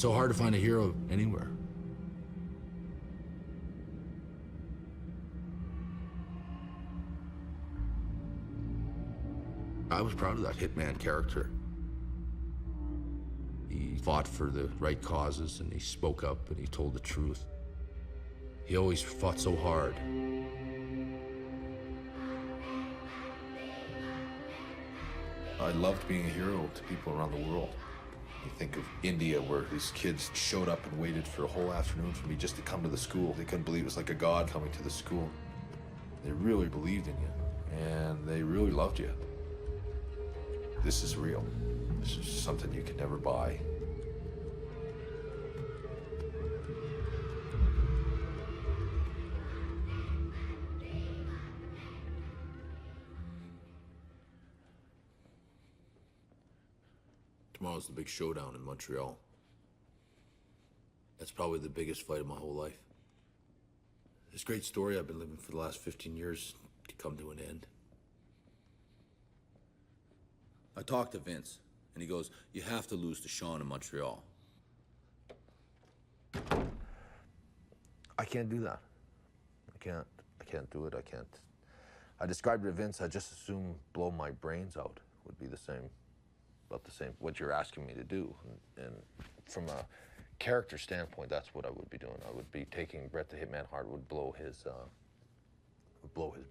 so hard to find a hero anywhere. I was proud of that Hitman character. He fought for the right causes, and he spoke up, and he told the truth. He always fought so hard. I loved being a hero to people around the world. You think of India, where these kids showed up and waited for a whole afternoon for me just to come to the school. They couldn't believe it was like a god coming to the school. They really believed in you, and they really loved you. This is real. This is something you could never buy. Tomorrow's the big showdown in Montreal. That's probably the biggest fight of my whole life. This great story I've been living for the last 15 years to come to an end. I talked to Vince, and he goes, "You have to lose to Sean in Montreal." I can't do that. I can't do it. I described it to Vince, I just assume blow my brains out would be the same, about the same, what you're asking me to do. And from a character standpoint, that's what I would be doing. I would be taking Bret the Hitman Hart, would blow his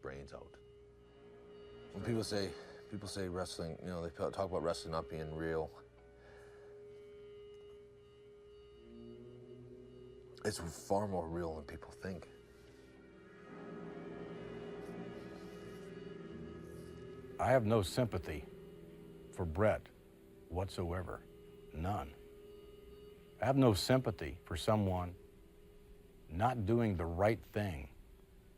brains out. When people say wrestling, you know, they talk about wrestling not being real. It's far more real than people think. I have no sympathy for Bret whatsoever, none. I have no sympathy for someone not doing the right thing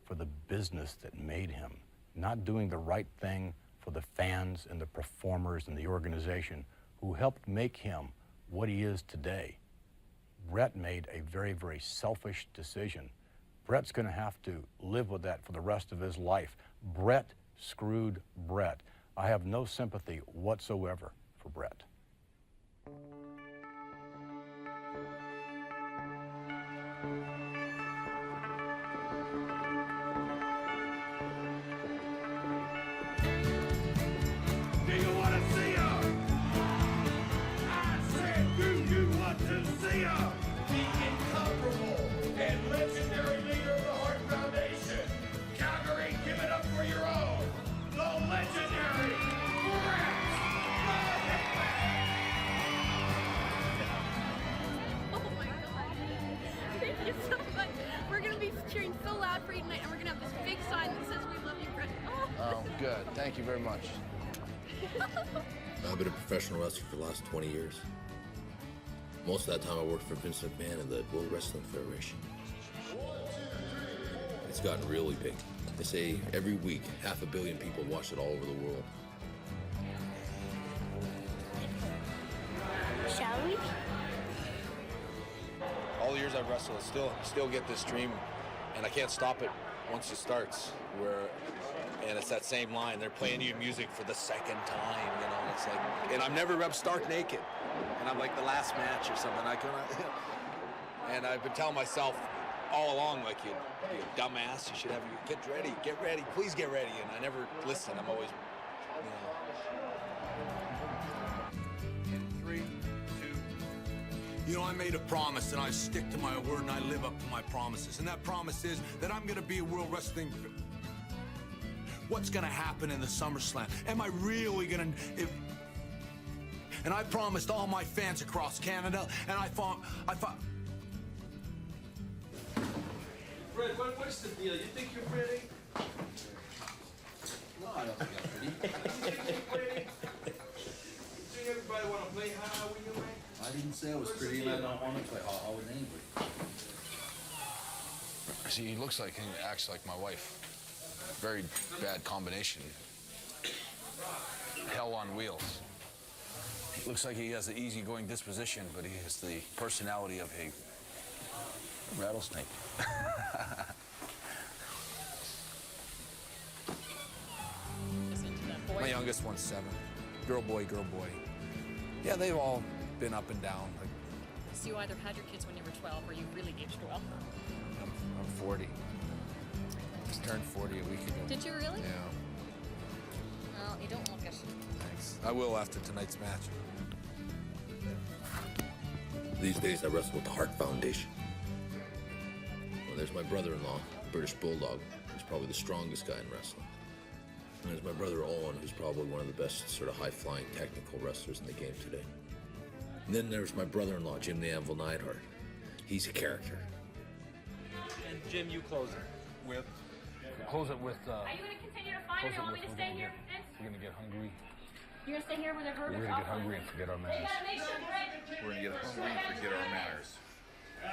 for the business that made him, not doing the right thing for the fans and the performers and the organization who helped make him what he is today. Bret made a very, very selfish decision. Bret's gonna have to live with that for the rest of his life. Bret screwed Bret. I have no sympathy whatsoever for Bret. Cheering so loud for you tonight, and we're gonna have this big sign that says "We love you, Bret." Oh, good. Thank you very much. I've been a professional wrestler for the last 20 years. Most of that time I worked for Vince McMahon and the World Wrestling Federation. It's gotten really big. They say every week, 500 million people watch it all over the world. Shall we? All the years I've wrestled, I still get this dream, and I can't stop it once it starts. And it's that same line. They're playing you music for the second time, you know. It's like, and I'm never stark naked, and I'm like the last match or something. And I've been telling myself all along, like, you dumbass, you should have get ready, please get ready. And I never listen. I'm always, you know. In 3, 2. You know, I made a promise, and I stick to my word, and I live up to my promises. And that promise is that I'm going to be a World Wrestling. What's going to happen in the SummerSlam? Am I really going to? And I promised all my fans across Canada, and I thought. Fred, what's the deal? You think you're pretty? No, I don't think I'm pretty. You think you're pretty? You think everybody want to play high with you, man? I didn't say I was pretty, and I don't want to play hot with anybody. See, he looks like and acts like my wife. Very bad combination. Hell on wheels. He looks like he has the easygoing disposition, but he has the personality of a rattlesnake. My youngest one's 7. Girl, boy, girl, boy. Yeah, they've all been up and down. Like, So you either had your kids when you were 12 or you really aged well. I'm 40. Just turned 40 a week ago. Did you really? Yeah. Well, you don't look it. Thanks. I will after tonight's match. These days I wrestle with the Hart Foundation. Well, there's my brother-in-law, British Bulldog, who's probably the strongest guy in wrestling. And there's my brother Owen, who's probably one of the best sort of high-flying technical wrestlers in the game today. And then there's my brother-in-law, Jim the Anvil Neidhart. He's a character. And Jim, you close it with. Close it with. Are you going to continue to fight or want me to stay here, Vince? We're gonna get hungry. You're going to stay here with a herd We're gonna get hungry and forget our You manners. got to make sure Brett. We're gonna get hungry and forget our manners.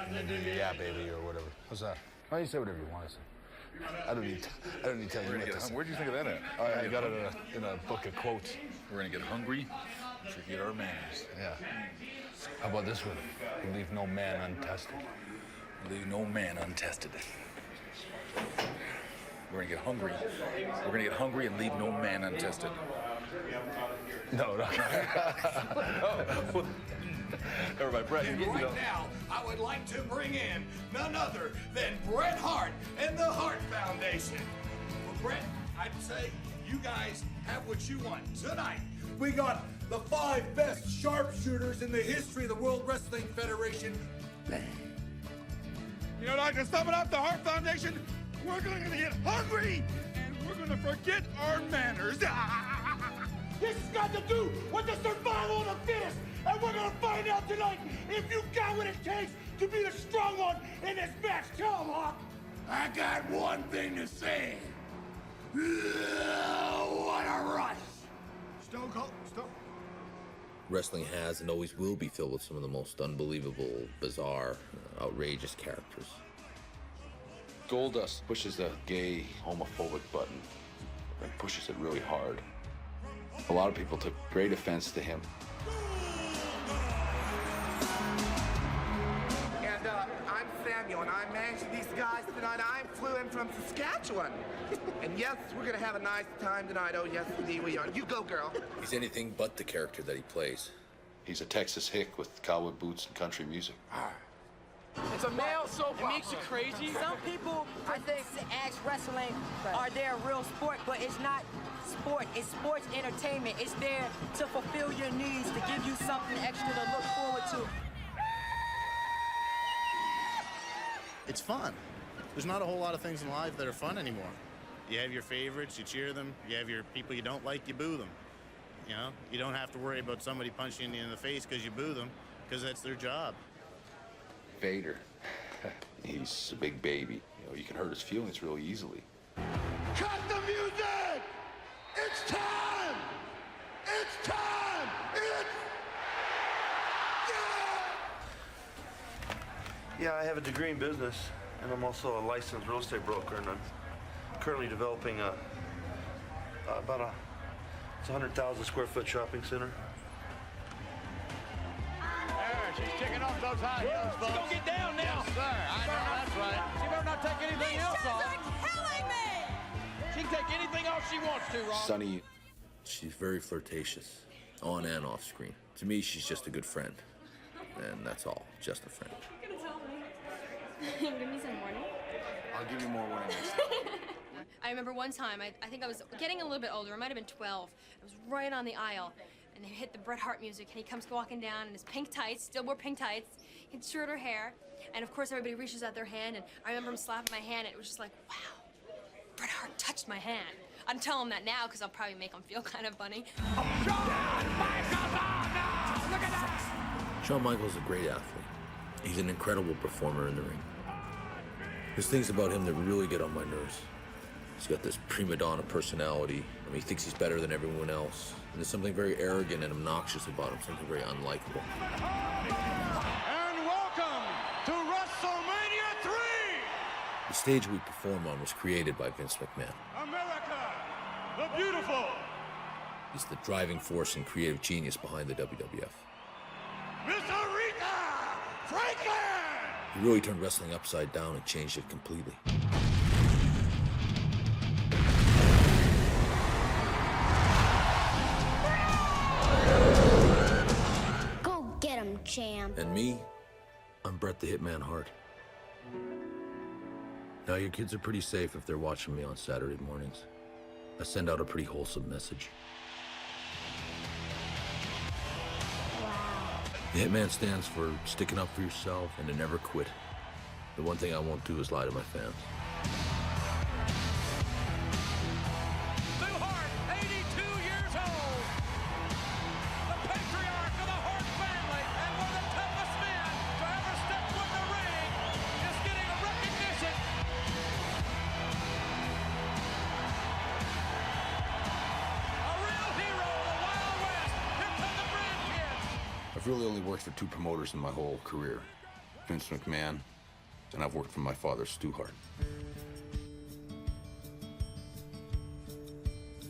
And then do the yeah, baby, or whatever. How's that? Why don't you say whatever you want to say? I don't need to tell you what to say. Where'd you think of that at? I got it in a book of quotes. We're gonna get hungry, forget our manners. Yeah. How about this one? We leave no man untested. Leave no man untested. We're gonna get hungry. We're gonna get hungry and leave no man untested. No. Everybody, Brett, And right now, I would like to bring in none other than Bret Hart and the Hart Foundation. Well, Bret, I'd say you guys have what you want tonight. We got the 5 best sharpshooters in the history of the World Wrestling Federation. Bang. You know, like to sum it up, the Hart Foundation, we're gonna get hungry and we're gonna forget our manners. This has got to do with the survival of the fittest, and we're gonna find out tonight if you got what it takes to be the strong one in this match. Come on. I got one thing to say. What a rush! Stone Cold, stop. Wrestling has and always will be filled with some of the most unbelievable, bizarre, outrageous characters. Goldust pushes a gay, homophobic button and pushes it really hard. A lot of people took great offense to him. And I'm Samuel, and I'm managing these guys tonight. I flew in from Saskatchewan. And yes, we're gonna have a nice time tonight. Oh, yes, indeed we are. You go, girl. He's anything but the character that he plays. He's a Texas hick with cowboy boots and country music. It's a male soap opera. It makes you crazy. Some people, I think, ask wrestling are they a real sport, but it's not sport. It's sports entertainment. It's there to fulfill your needs, to give you something extra to look forward to. It's fun. There's not a whole lot of things in life that are fun anymore. You have your favorites, you cheer them. You have your people you don't like, you boo them. You know, you don't have to worry about somebody punching you in the face because you boo them, because that's their job. Vader, he's a big baby. You know, you can hurt his feelings real easily. Cut the music! It's time! It's time! It's... Yeah, I have a degree in business, and I'm also a licensed real estate broker, and I'm currently developing it's a 100,000 square foot shopping center. She's kicking off those high heels, folks. She's gonna get down now. Yes, sir. I know, that's right. She better not take anything else off. These shoes are killing me! She can take anything off she wants to, Ron. Sonny. She's very flirtatious, on and off screen. To me, she's just a good friend. And that's all, just a friend. You're going to tell me. Give me some warning. I'll give you more warning next time. I remember one time, I think I was getting a little bit older. I might have been 12. I was right on the aisle. And they hit the Bret Hart music, and he comes walking down in his pink tights, still wore pink tights, he had shorter hair, and of course everybody reaches out their hand, and I remember him slapping my hand, and it was just like, wow, Bret Hart touched my hand. I'm telling him that now, because I'll probably make him feel kind of funny. Shawn Michaels is a great athlete. He's an incredible performer in the ring. There's things about him that really get on my nerves. He's got this prima donna personality. I mean, he thinks he's better than everyone else. And there's something very arrogant and obnoxious about him, something very unlikable. And welcome to WrestleMania 3! The stage we perform on was created by Vince McMahon. America, the beautiful. He's the driving force and creative genius behind the WWF. Miss Aretha Franklin! He really turned wrestling upside down and changed it completely. Go get him, champ. And me, I'm Bret the Hitman Hart. Now, your kids are pretty safe if they're watching me on Saturday mornings. I send out a pretty wholesome message. The Hitman stands for sticking up for yourself and to never quit. The one thing I won't do is lie to my fans. Hart, 82 years old. The patriarch of the Hart family and one of the toughest men to ever step foot in the ring is getting a recognition. A real hero of the Wild West. Here come the grandkids. I've really only worked for two promoters in my whole career, Vince McMahon, and I've worked for my father, Stu Hart.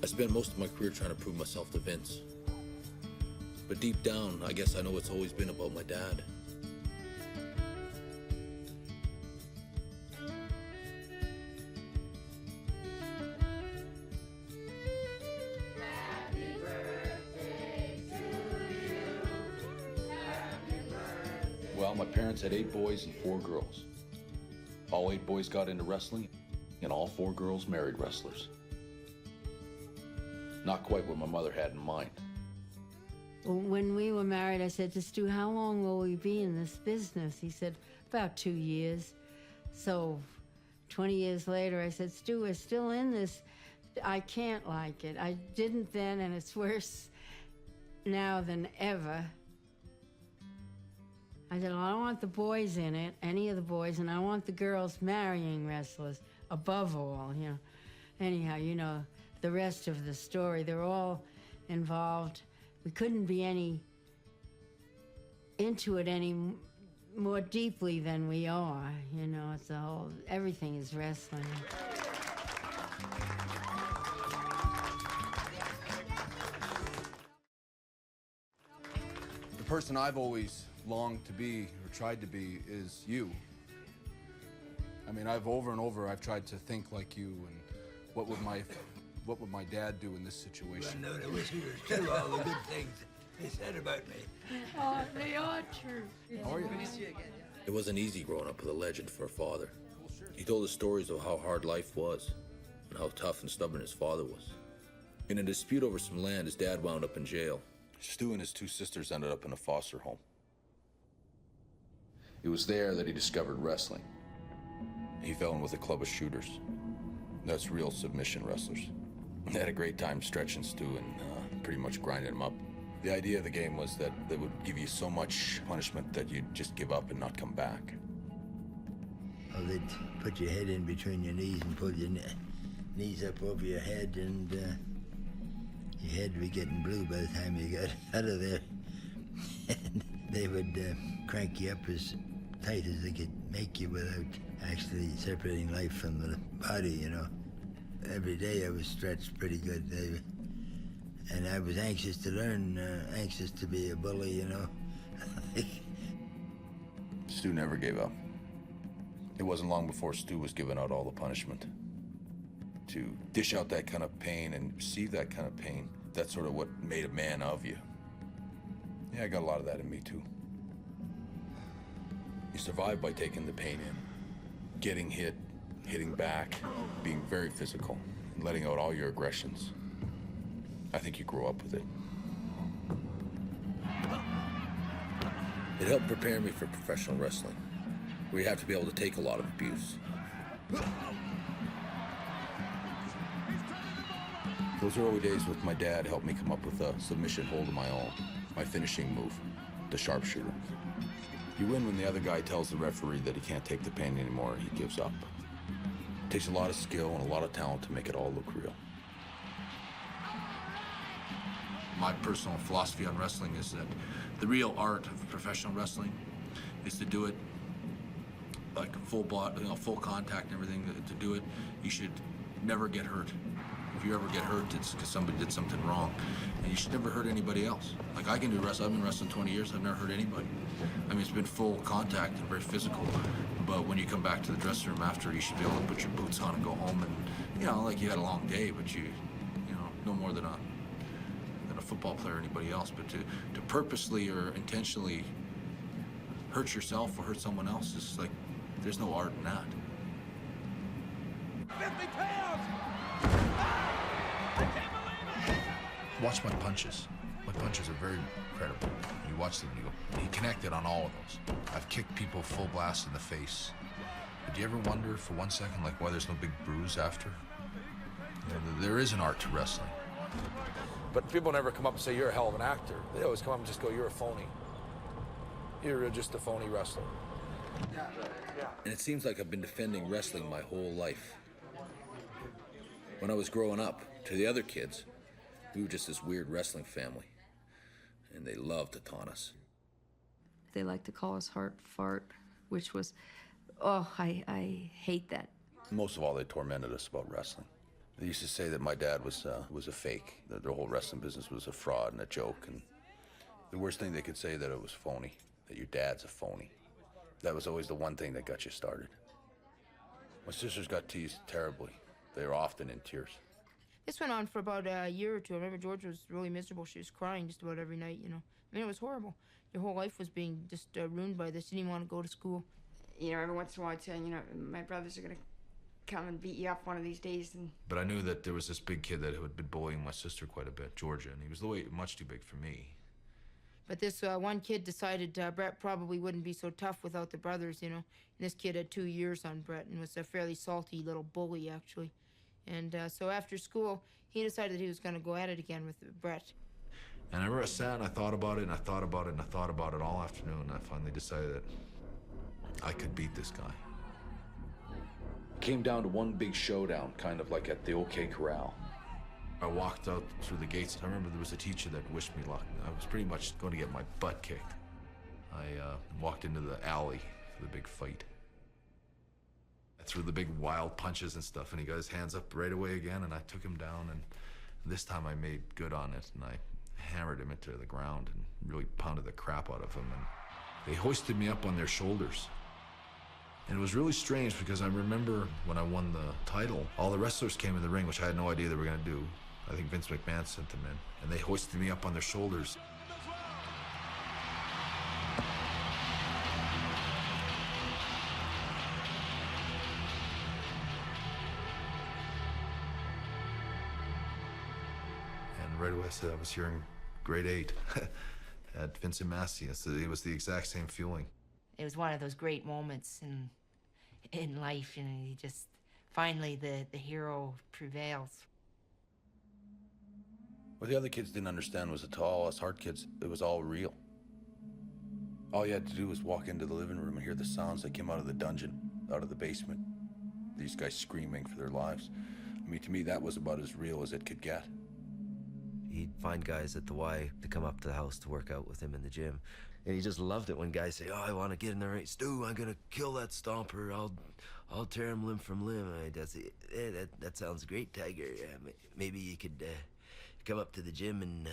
I spent most of my career trying to prove myself to Vince. But deep down, I guess I know it's always been about my dad. Well, my parents had 8 boys and 4 girls. All 8 boys got into wrestling, and all 4 girls married wrestlers. Not quite what my mother had in mind. When we were married, I said to Stu, how long will we be in this business? He said, about 2 years. So 20 years later, I said, Stu, we're still in this. I can't like it. I didn't then, and it's worse now than ever. I said, well, I don't want the boys in it, any of the boys, and I want the girls marrying wrestlers above all, you know. Anyhow, you know, the rest of the story, they're all involved. We couldn't be into it any more deeply than we are, you know. It's a whole, everything is wrestling. The person I've always longed to be or tried to be is you. I mean, over and over I've tried to think like you, and what would my dad do in this situation? Well, no, I wish he was true, all the good things he said about me. Oh, they are true. How are you? It wasn't easy growing up with a legend for a father. He told us stories of how hard life was and how tough and stubborn his father was. In a dispute over some land, his dad wound up in jail. Stu and his 2 sisters ended up in a foster home. It was there that he discovered wrestling. He fell in with a club of shooters. That's real submission wrestlers. They had a great time stretching Stu and pretty much grinding him up. The idea of the game was that they would give you so much punishment that you'd just give up and not come back. Oh, they'd put your head in between your knees and pull your knees up over your head, and your head would be getting blue by the time you got out of there. And they would crank you up as tight as they could make you without actually separating life from the body, you know. Every day I was stretched pretty good, and I was anxious to learn, anxious to be a bully, you know. Stu never gave up. It wasn't long before Stu was giving out all the punishment. To dish out that kind of pain and receive that kind of pain, that's sort of what made a man of you. Yeah, I got a lot of that in me too. You survive by taking the pain in, getting hit, hitting back, being very physical, and letting out all your aggressions. I think you grow up with it. It helped prepare me for professional wrestling, where you have to be able to take a lot of abuse. Those early days with my dad helped me come up with a submission hold of my own, my finishing move, the sharpshooter. You win when the other guy tells the referee that he can't take the pain anymore and he gives up. It takes a lot of skill and a lot of talent to make it all look real. My personal philosophy on wrestling is that the real art of professional wrestling is to do it like full contact and everything. To do it, you should never get hurt. If you ever get hurt, it's because somebody did something wrong, and you should never hurt anybody else. Like I can do wrestling. I've been wrestling 20 years. I've never hurt anybody. I mean, it's been full contact and very physical. But when you come back to the dressing room after, you should be able to put your boots on and go home, and you know, like you had a long day, but you know, no more than a football player or anybody else. But to purposely or intentionally hurt yourself or hurt someone else, it's like, there's no art in that. 50 pounds! Watch my punches. My punches are very incredible. You watch them and you go, he connected on all of those. I've kicked people full blast in the face. But do you ever wonder for 1 second, like, why there's no big bruise after? You know, there is an art to wrestling. But people never come up and say, you're a hell of an actor. They always come up and just go, you're a phony. You're just a phony wrestler. And it seems like I've been defending wrestling my whole life. When I was growing up, to the other kids, we were just this weird wrestling family. And they loved to taunt us. They like to call us Hart Fart, which was, oh, I hate that. Most of all, they tormented us about wrestling. They used to say that my dad was a fake, that their whole wrestling business was a fraud and a joke. And the worst thing they could say, that it was phony, that your dad's a phony. That was always the one thing that got you started. My sisters got teased terribly. They were often in tears. This went on for about a year or two. I remember Georgia was really miserable. She was crying just about every night, you know. I mean, it was horrible. Your whole life was being just ruined by this. You didn't even want to go to school. You know, every once in a while I'd say, you know, my brothers are going to come and beat you up one of these days. And But I knew that there was this big kid that had been bullying my sister quite a bit, Georgia, and he was much too big for me. But this one kid decided Bret probably wouldn't be so tough without the brothers, you know. And this kid had 2 years on Bret and was a fairly salty little bully, actually. And so after school, he decided he was going to go at it again with Bret. And I remember I sat and I thought about it and I thought about it and I thought about it all afternoon, and I finally decided that I could beat this guy. It came down to one big showdown, kind of like at the OK Corral. I walked out through the gates. I remember there was a teacher that wished me luck. I was pretty much going to get my butt kicked. I walked into the alley for the big fight. I threw the big wild punches and stuff, and he got his hands up right away again, and I took him down, and this time I made good on it, and I hammered him into the ground and really pounded the crap out of him, and they hoisted me up on their shoulders. And it was really strange because I remember when I won the title, all the wrestlers came in the ring, which I had no idea they were going to do. I think Vince McMahon sent them in, and they hoisted me up on their shoulders. And right away I said I was hearing grade 8 at Vincent Massey. It was the exact same feeling. It was one of those great moments in life, you know. You just, finally the hero prevails. What the other kids didn't understand was that to all us Hart kids, it was all real. All you had to do was walk into the living room and hear the sounds that came out of the dungeon, out of the basement. These guys screaming for their lives. I mean, to me, that was about as real as it could get. He'd find guys at the Y to come up to the house to work out with him in the gym. And he just loved it when guys say, oh, I want to get in the ring. Stu, I'm going to kill that stomper. I'll tear him limb from limb. That sounds great, Tiger. Maybe you could come up to the gym and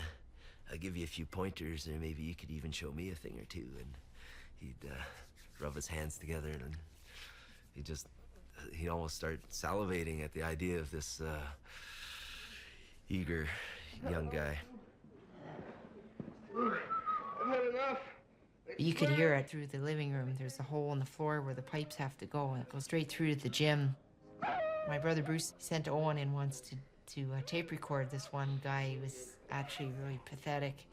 I'll give you a few pointers, and maybe you could even show me a thing or two. And he'd rub his hands together, and he'd almost start salivating at the idea of this eager young guy. I've had enough. You could hear it through the living room. There's a hole in the floor where the pipes have to go, and it goes straight through to the gym. My brother Bruce sent Owen in once to tape record this one guy who was actually really pathetic.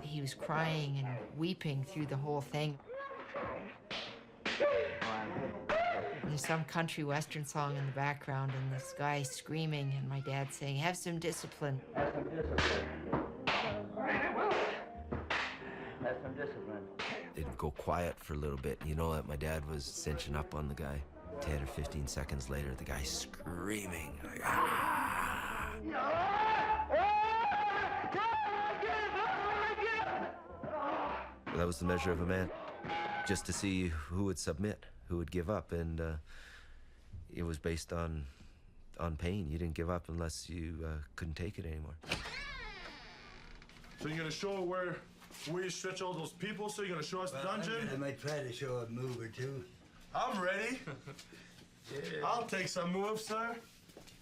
He was crying and weeping through the whole thing. There's some country western song in the background, and this guy screaming, and my dad saying, have some discipline. Have some discipline. Have some discipline. They'd go quiet for a little bit. You know that my dad was cinching up on the guy. 10 or 15 seconds later, the guy's screaming. Like, ah! That was the measure of a man. Just to see who would submit, who would give up, and it was based on pain. You didn't give up unless you couldn't take it anymore. So you're gonna show where you stretch all those people? So you're gonna show us the dungeon? I might try to show a move or two. I'm ready. Yeah. I'll take some moves, sir.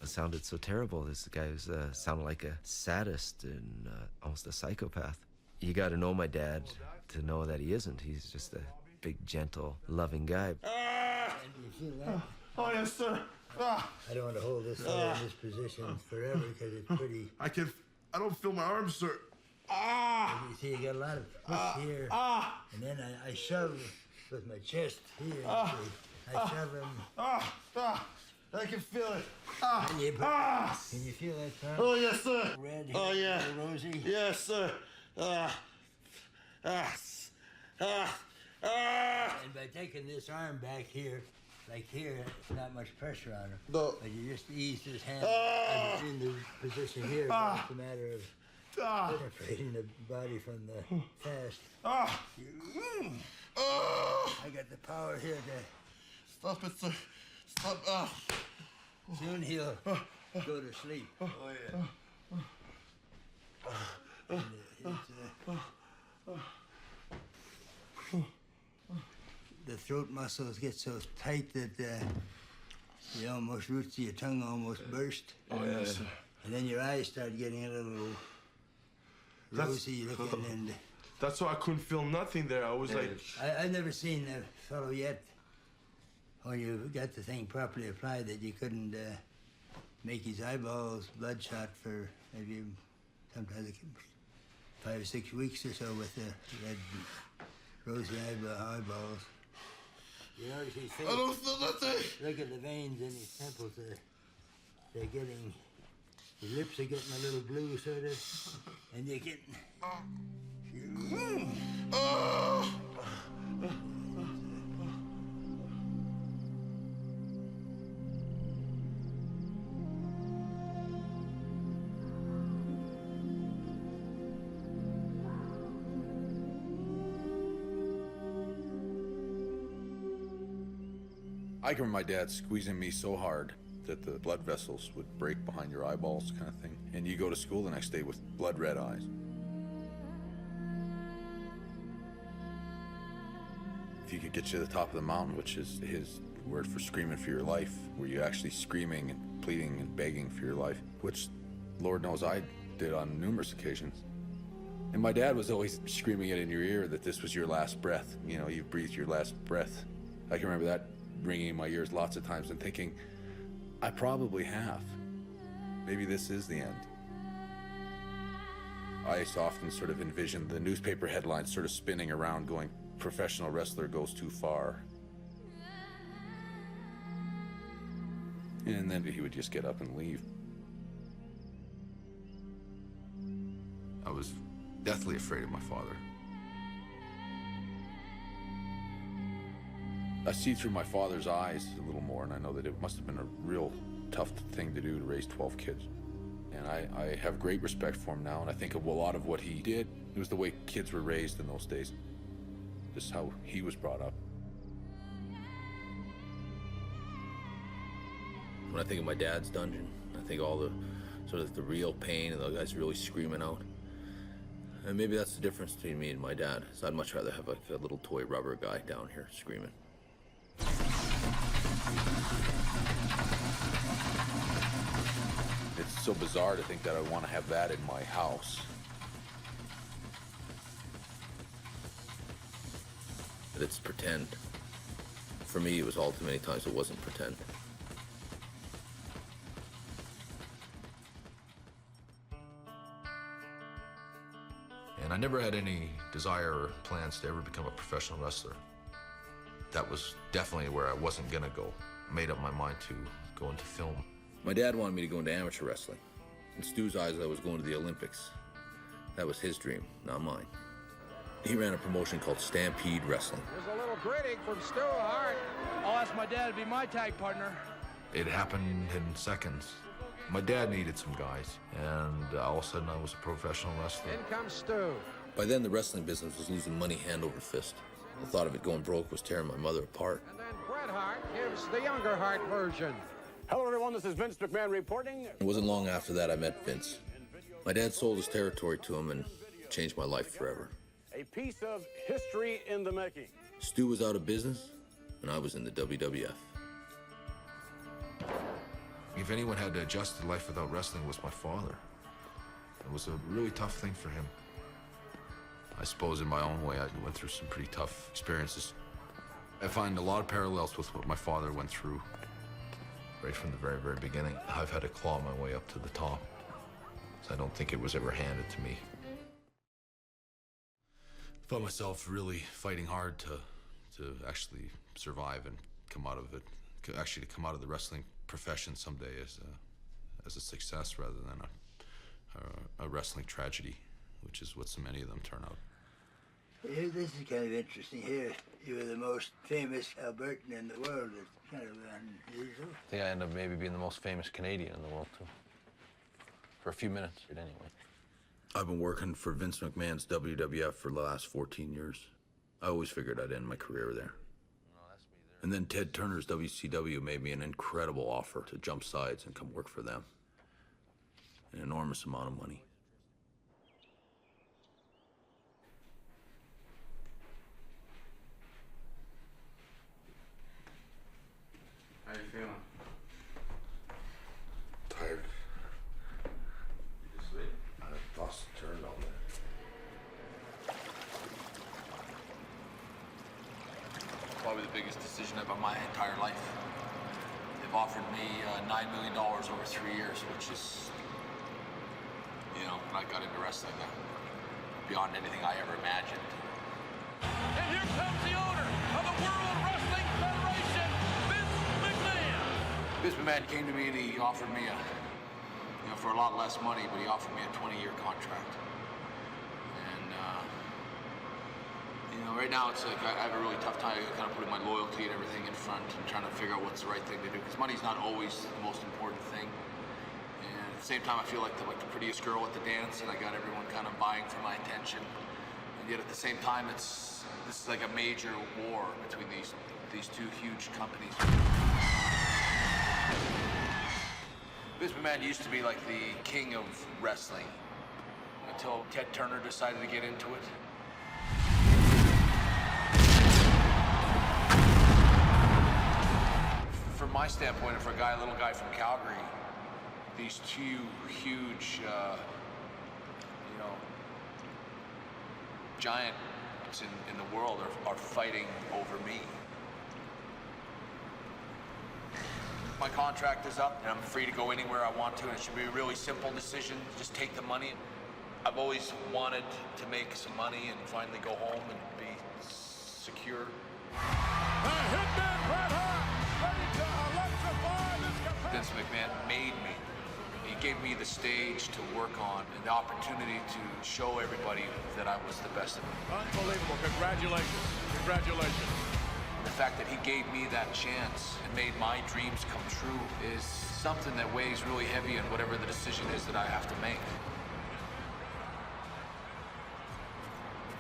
It sounded so terrible. This guy was sounded like a sadist and almost a psychopath. You got to know my dad to know that he isn't. He's just a big, gentle, loving guy. You feel that? Oh, yes, sir. I don't want to hold this fellow in this position forever because it's pretty. I don't feel my arms, sir. You see, you got a lot of push here, and then I shove with my chest here. See, I shove him. I can feel it. Can you feel that, Carl? Oh, yes, sir. Red here, Oh, yeah. rosy. Yes, sir. And by taking this arm back here, like here, not much pressure on him. No. But you just ease his hand in the position here. It's a matter of separating the body from the fast. I got the power here to... Stop it, sir. Stop. Soon he'll go to sleep. Oh, yeah. The throat muscles get so tight that the almost roots of your tongue almost burst. Oh, yes, sir. And then your eyes start getting a little rosy looking. And that's why I couldn't feel nothing there. I was like... I've never seen a fellow yet, when you got the thing properly applied, that you couldn't make his eyeballs bloodshot for maybe sometimes 5 or 6 weeks or so with the red rosy eyeballs. You notice his face? I don't feel nothing. Look at the veins in his temples. They're getting... His lips are getting a little blue, sort of. And you're getting... I can remember my dad squeezing me so hard that the blood vessels would break behind your eyeballs, kind of thing. And you go to school the next day with blood red eyes. If you could get you to the top of the mountain, which is his word for screaming for your life, where you're actually screaming and pleading and begging for your life, which Lord knows I did on numerous occasions. And my dad was always screaming it in your ear that this was your last breath. You know, you breathed your last breath. I can remember that ringing in my ears lots of times and thinking, I probably have. Maybe this is the end. I used to often sort of envision the newspaper headlines sort of spinning around going, professional wrestler goes too far. And then he would just get up and leave. I was deathly afraid of my father. I see through my father's eyes a little more, and I know that it must have been a real tough thing to do to raise 12 kids. And I have great respect for him now, and I think of a lot of what he did. It was the way kids were raised in those days. Just how he was brought up. When I think of my dad's dungeon, I think all the sort of the real pain and the guys really screaming out. And maybe that's the difference between me and my dad. Is I'd much rather have like a little toy rubber guy down here screaming. It's so bizarre to think that I want to have that in my house. But it's pretend. For me, it was all too many times it wasn't pretend. And I never had any desire or plans to ever become a professional wrestler. That was definitely where I wasn't gonna go. I made up my mind to go into film. My dad wanted me to go into amateur wrestling. In Stu's eyes, I was going to the Olympics. That was his dream, not mine. He ran a promotion called Stampede Wrestling. There's a little gritting from Stu Hart. I'll ask my dad to be my tag partner. It happened in seconds. My dad needed some guys, and all of a sudden I was a professional wrestler. In comes Stu. By then, the wrestling business was losing money hand over fist. The thought of it going broke was tearing my mother apart. And then Bret Hart gives the younger Hart version. Hello, everyone. This is Vince McMahon reporting. It wasn't long after that I met Vince. My dad sold his territory to him and changed my life forever. A piece of history in the making. Stu was out of business, and I was in the WWF. If anyone had to adjust to life without wrestling, it was my father. It was a really tough thing for him. I suppose in my own way, I went through some pretty tough experiences. I find a lot of parallels with what my father went through right from the very, very beginning. I've had to claw my way up to the top. So I don't think it was ever handed to me. I found myself really fighting hard to actually survive and come out of it, actually to come out of the wrestling profession someday as a success rather than a wrestling tragedy, which is what so many of them turn out. Here, this is kind of interesting. Here, you were the most famous Albertan in the world. It's kind of unusual. I think I ended up maybe being the most famous Canadian in the world, too. For a few minutes, anyway. I've been working for Vince McMahon's WWF for the last 14 years. I always figured I'd end my career there. And then Ted Turner's WCW made me an incredible offer to jump sides and come work for them. An enormous amount of money. How you feeling? Tired. You just sleep? I lost the turn all day. Probably the biggest decision of my entire life. They've offered me $9 million over 3 years, which is, you know, when I got into wrestling, beyond anything I ever imagined. And here comes the owner of the World Wrestling Federation, Vince McMahon. Vince McMahon came to me and he offered me for a lot less money, but he offered me a 20-year contract. And, you know, right now it's like I have a really tough time kind of putting my loyalty and everything in front and trying to figure out what's the right thing to do, because money's not always the most important thing. And at the same time, I feel like the prettiest girl at the dance, and I got everyone kind of vying for my attention. And yet at the same time, this is like a major war between these two huge companies. Vince McMahon used to be like the king of wrestling until Ted Turner decided to get into it. From my standpoint, and for a little guy from Calgary, these two huge, you know, giants in the world are fighting over me. My contract is up, and I'm free to go anywhere I want to, and it should be a really simple decision. Just take the money. I've always wanted to make some money and finally go home and be secure. The Hitman Bret Hart, ready to electrify this competition. Vince McMahon made me. He gave me the stage to work on and the opportunity to show everybody that I was the best of them. Unbelievable. Congratulations. Congratulations. The fact that he gave me that chance and made my dreams come true is something that weighs really heavy on whatever the decision is that I have to make.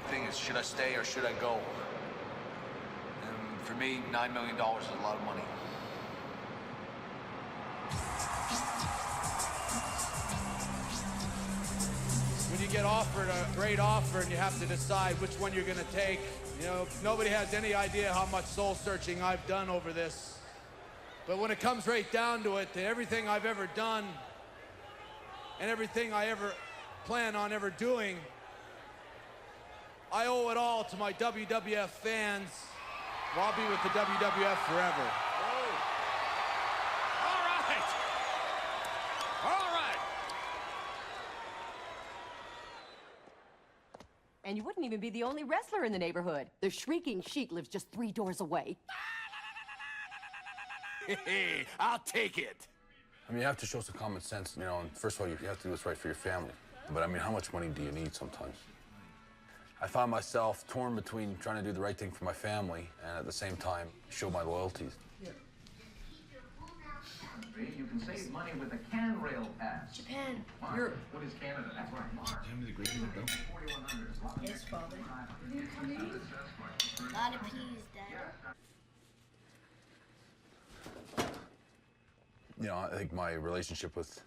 The thing is, should I stay or should I go? And for me, $9 million is a lot of money. When you get offered a great offer and you have to decide which one you're going to take, you know, nobody has any idea how much soul-searching I've done over this. But when it comes right down to it, to everything I've ever done and everything I ever plan on ever doing, I owe it all to my WWF fans. Well, I'll be with the WWF forever. All right. All right. And you wouldn't even be the only wrestler in the neighborhood. The Shrieking Sheik lives just 3 doors away. Hey, I'll take it. I mean, you have to show some common sense, you know, and first of all, you have to do what's right for your family. But I mean, how much money do you need sometimes? I found myself torn between trying to do the right thing for my family and at the same time show my loyalties. You can save money with a CanRail pass. Japan. Europe. What is Canada? That's right. Mark. Yes, Father. A lot of peas, Dad. You know, I think my relationship with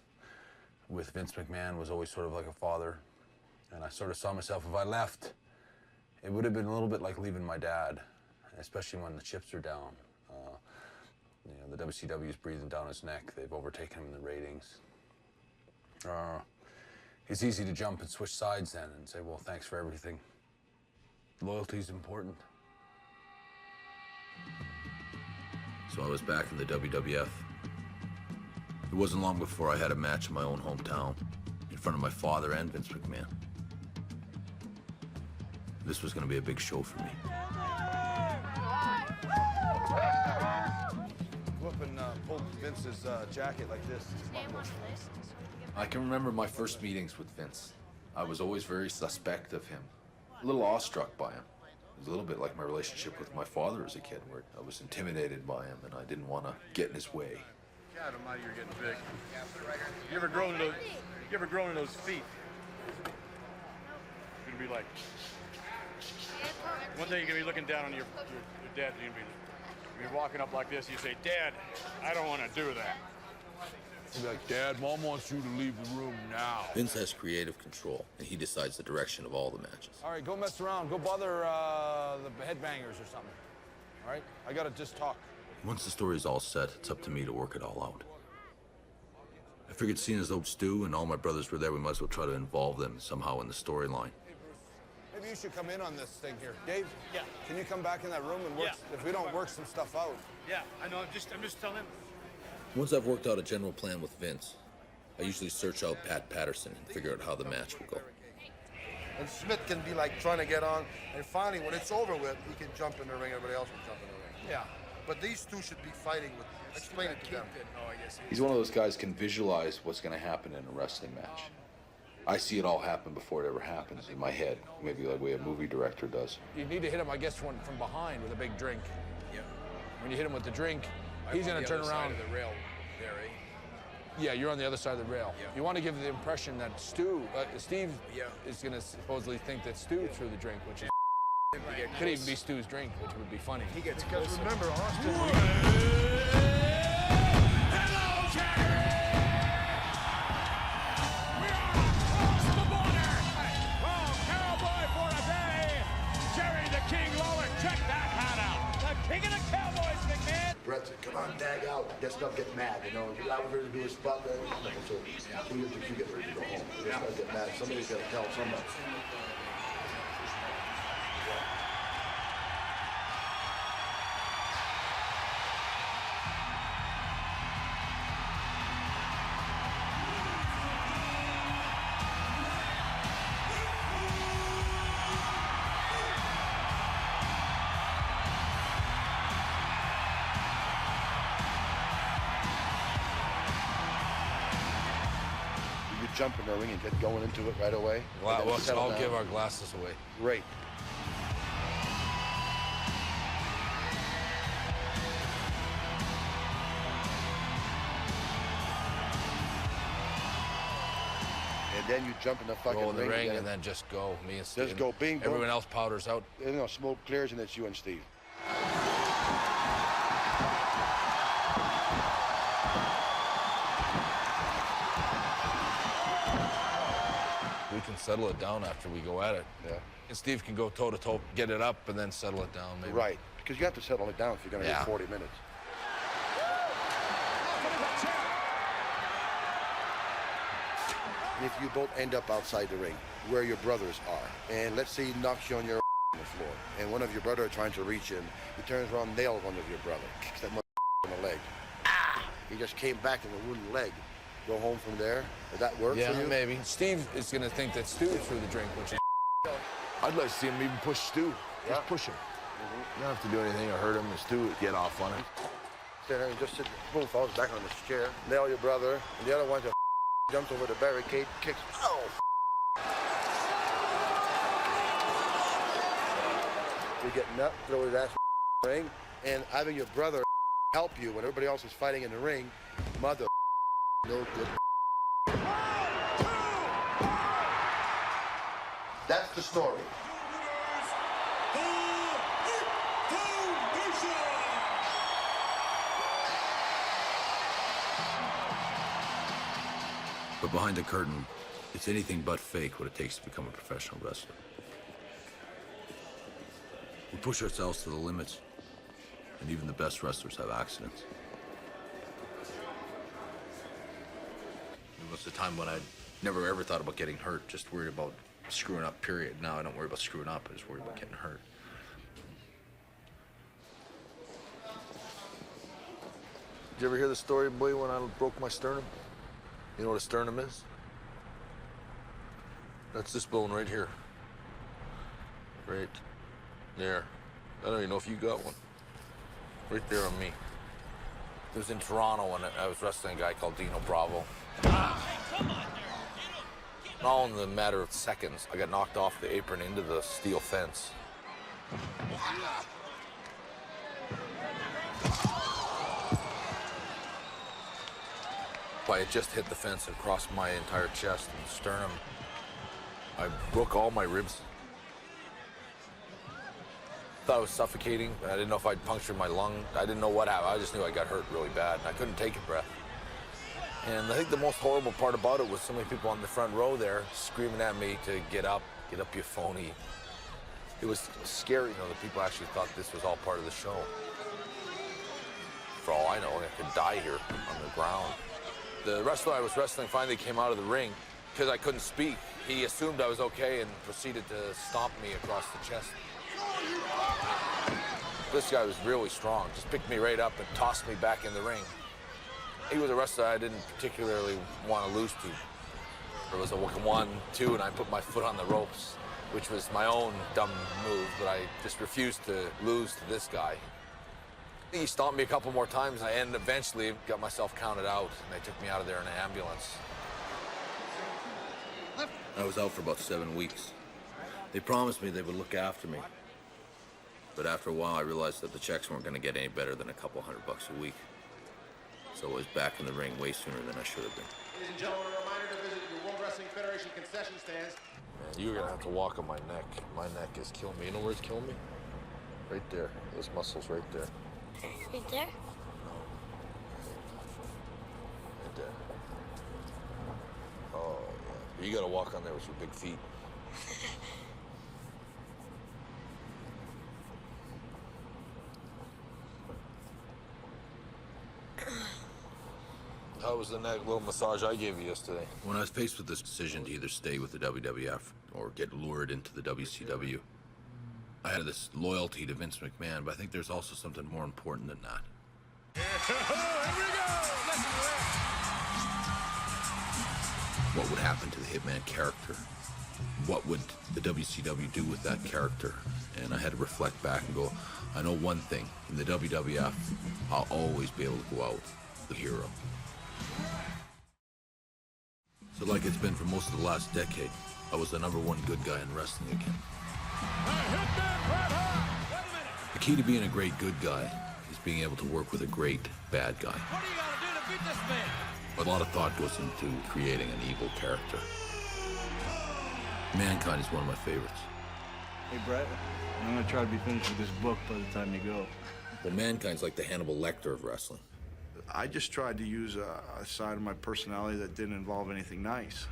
Vince McMahon was always sort of like a father. And I sort of saw myself, if I left, it would have been a little bit like leaving my dad, especially when the chips are down. You know, the WCW is breathing down his neck. They've overtaken him in the ratings. It's easy to jump and switch sides then and say, well, thanks for everything. Loyalty's important. So I was back in the WWF. It wasn't long before I had a match in my own hometown, in front of my father and Vince McMahon. This was going to be a big show for me. Go up and pull Vince's jacket like this. I can remember my first meetings with Vince. I was always very suspect of him, a little awestruck by him. It was a little bit like my relationship with my father as a kid, where I was intimidated by him and I didn't want to get in his way. God almighty, you're getting big. You ever grown in those feet? You're gonna be like, one day you're gonna be looking down on your dad, you're gonna be walking up like this, you say, Dad, I don't want to do that. He'd be like, Dad, Mom wants you to leave the room now. Vince has creative control, and he decides the direction of all the matches. All right, go mess around. Go bother the headbangers or something. All right? I gotta just talk. Once the story's all set, it's up to me to work it all out. I figured seeing as though Stu and all my brothers were there, we might as well try to involve them somehow in the storyline. Maybe you should come in on this thing here. Dave? Yeah. Can you come back in that room and work, if we don't work some stuff out? Yeah, I know, I'm just telling him. Once I've worked out a general plan with Vince, I usually search out Pat Patterson and figure out how the match will go. And Smith can be like trying to get on, and finally when it's over with, he can jump in the ring, everybody else can jump in the ring. Yeah. But these two should be fighting with, explain it to them. He's one of those guys can visualize what's going to happen in a wrestling match. I see it all happen before it ever happens in my head, maybe like the way a movie director does. You need to hit him, I guess, from behind with a big drink. Yeah. When you hit him with the drink, he's going to turn around. The rail there, eh? Yeah, you're on the other side of the rail. Yeah. You want to give the impression that Steve is going to supposedly think that Stu threw the drink, which is could even be Stu's drink, which would be funny. He gets Because closer. remember, Austin... Hello, Calgary! We are across the border! Oh, cowboy for a day! Jerry the King Lawler, check that hat out! The king of the cowboys, McMahon! Bret said, come on, tag out. Get stuff, get mad, you know. I was ready to do a spot there. So we get ready to go home. Just gotta get mad. Somebody's got to tell somebody. Jump in the ring and get going into it right away. Let's all give our glasses away. Great. And then you jump in the fucking Roll in the ring again. and then just go. Me and Steve. Just go, bing, boom. Everyone else powders out. You know, smoke clears and it's you and Steve. We can settle it down after we go at it. Yeah. And Steve can go toe-to-toe, get it up, and then settle it down, maybe. Right. Because you have to settle it down if you're going to get 40 minutes. And if you both end up outside the ring, where your brothers are, and let's say he knocks you on your on the floor, and one of your brothers are trying to reach in, he turns around, nails one of your brother, kicks that in the leg. Ah! He just came back in a wooden leg. Go home from there? Would that work for you? Yeah, maybe. Steve is going to think that Stu threw the drink, which is I'd like to see him even push Stu. Just push him. You don't have to do anything or hurt him, and Stu would get off on him. Stand there and just sit, boom, falls back on his chair, nail your brother, and the other one just jumps over the barricade, kicks, oh, you get nut, throw his ass in the ring, and having your brother help you when everybody else is fighting in the ring, mother no good. That's the story. But behind the curtain, it's anything but fake what it takes to become a professional wrestler. We push ourselves to the limits, and even the best wrestlers have accidents. There was a time when I never ever thought about getting hurt, just worried about screwing up, period. Now I don't worry about screwing up, I just worry about getting hurt. Did you ever hear the story, boy, when I broke my sternum? You know what a sternum is? That's this bone right here. Right there. I don't even know if you got one. Right there on me. It was in Toronto, and I was wrestling a guy called Dino Bravo. All in the matter of seconds, I got knocked off the apron into the steel fence. I had just hit the fence and crossed my entire chest and sternum. I broke all my ribs. Thought I was suffocating. I didn't know if I'd punctured my lung. I didn't know what happened. I just knew I got hurt really bad, and I couldn't take a breath. And I think the most horrible part about it was so many people on the front row there screaming at me to get up, you phony. It was scary, you know, that people actually thought this was all part of the show. For all I know, I could die here on the ground. The wrestler I was wrestling finally came out of the ring because I couldn't speak. He assumed I was okay and proceeded to stomp me across the chest. This guy was really strong, just picked me right up and tossed me back in the ring. He was a wrestler I didn't particularly want to lose to. There was a 1, 2, and I put my foot on the ropes, which was my own dumb move, but I just refused to lose to this guy. He stomped me a couple more times, and eventually got myself counted out, and they took me out of there in an ambulance. I was out for about 7 weeks. They promised me they would look after me. But after a while, I realized that the checks weren't going to get any better than a couple $100 a week. So I was back in the ring way sooner than I should have been. Ladies and gentlemen, a reminder to visit your World Wrestling Federation concession stands. Man, you're gonna have to walk on my neck. My neck is killing me. You know where it's killing me? Right there. Those muscles right there. Right there? Right there. Oh, yeah. You gotta walk on there with your big feet. How was the neck little massage I gave you yesterday? When I was faced with this decision to either stay with the WWF or get lured into the WCW, I had this loyalty to Vince McMahon, but I think there's also something more important than that. What would happen to the Hitman character? What would the WCW do with that character? And I had to reflect back and go, I know one thing, in the WWF, I'll always be able to go out the hero. So like it's been for most of the last decade, I was the #1 good guy in wrestling again. The key to being a great good guy is being able to work with a great bad guy. What do you gotta do to beat this man? A lot of thought goes into creating an evil character. Mankind is one of my favorites. Hey, Brett, I'm gonna try to be finished with this book by the time you go. Well, Mankind's like the Hannibal Lecter of wrestling. I just tried to use a side of my personality that didn't involve anything nice.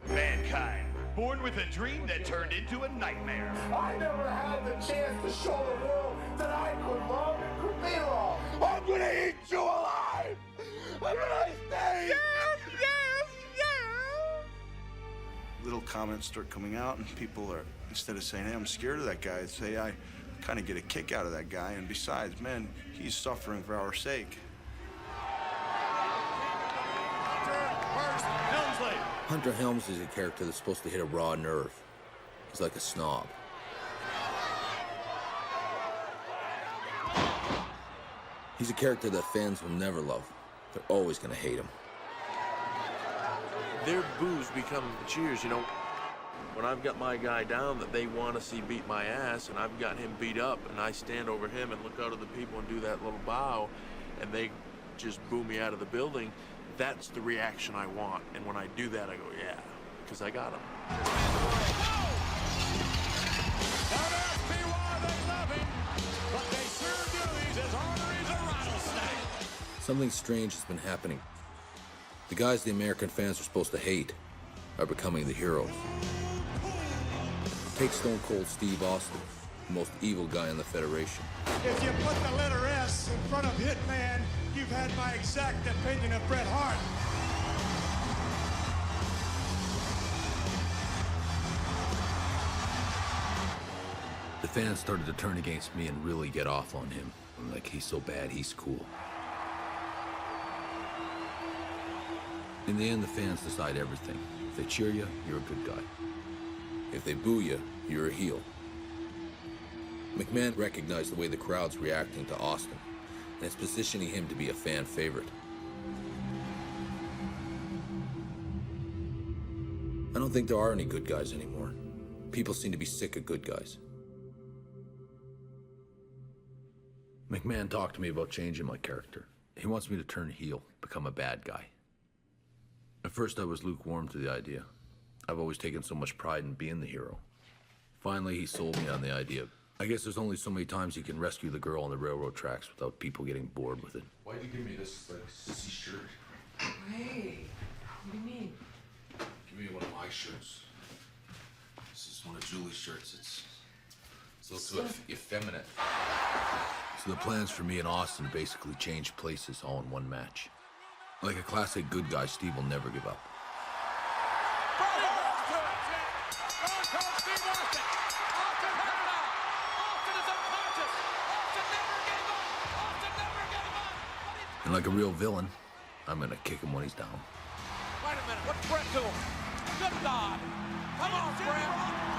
Mankind, born with a dream that turned into a nightmare. I never had the chance to show the world that I could love and could be loved. I'm gonna eat you alive! I'm gonna stay! Yes, yes, yes! Little comments start coming out, and people are, instead of saying, hey, I'm scared of that guy, say, I kind of get a kick out of that guy, and besides, man, he's suffering for our sake. Hunter Helms is a character that's supposed to hit a raw nerve. He's like a snob. He's a character that fans will never love. They're always gonna hate him. Their boos become cheers, you know. When I've got my guy down that they want to see beat my ass, and I've got him beat up, and I stand over him and look out at the people and do that little bow, and they just boo me out of the building, that's the reaction I want. And when I do that, I go, yeah, because I got him. Don't ask me why they love him, but they sure do. He's as ornery as a rattlesnake. Something strange has been happening. The guys the American fans are supposed to hate are becoming the heroes. Take Stone Cold Steve Austin, the most evil guy in the Federation. If you put the letter S in front of Hitman, you've had my exact opinion of Bret Hart. The fans started to turn against me and really get off on him. I'm like, he's so bad, he's cool. In the end, the fans decide everything. If they cheer you, you're a good guy. If they boo you, you're a heel. McMahon recognized the way the crowd's reacting to Austin, and it's positioning him to be a fan favorite. I don't think there are any good guys anymore. People seem to be sick of good guys. McMahon talked to me about changing my character. He wants me to turn heel, become a bad guy. At first, I was lukewarm to the idea. I've always taken so much pride in being the hero. Finally, he sold me on the idea. I guess there's only so many times you can rescue the girl on the railroad tracks without people getting bored with it. Why'd you give me this, like, sissy shirt? Hey, what do you mean? Give me one of my shirts. This is one of Julie's shirts. It's so effeminate. So the plans for me and Austin basically changed places all in one match. Like a classic good guy, Steve will never give up. And like a real villain, I'm gonna kick him when he's down. Wait a minute, what's Bret doing? Good God! Come on, Bret!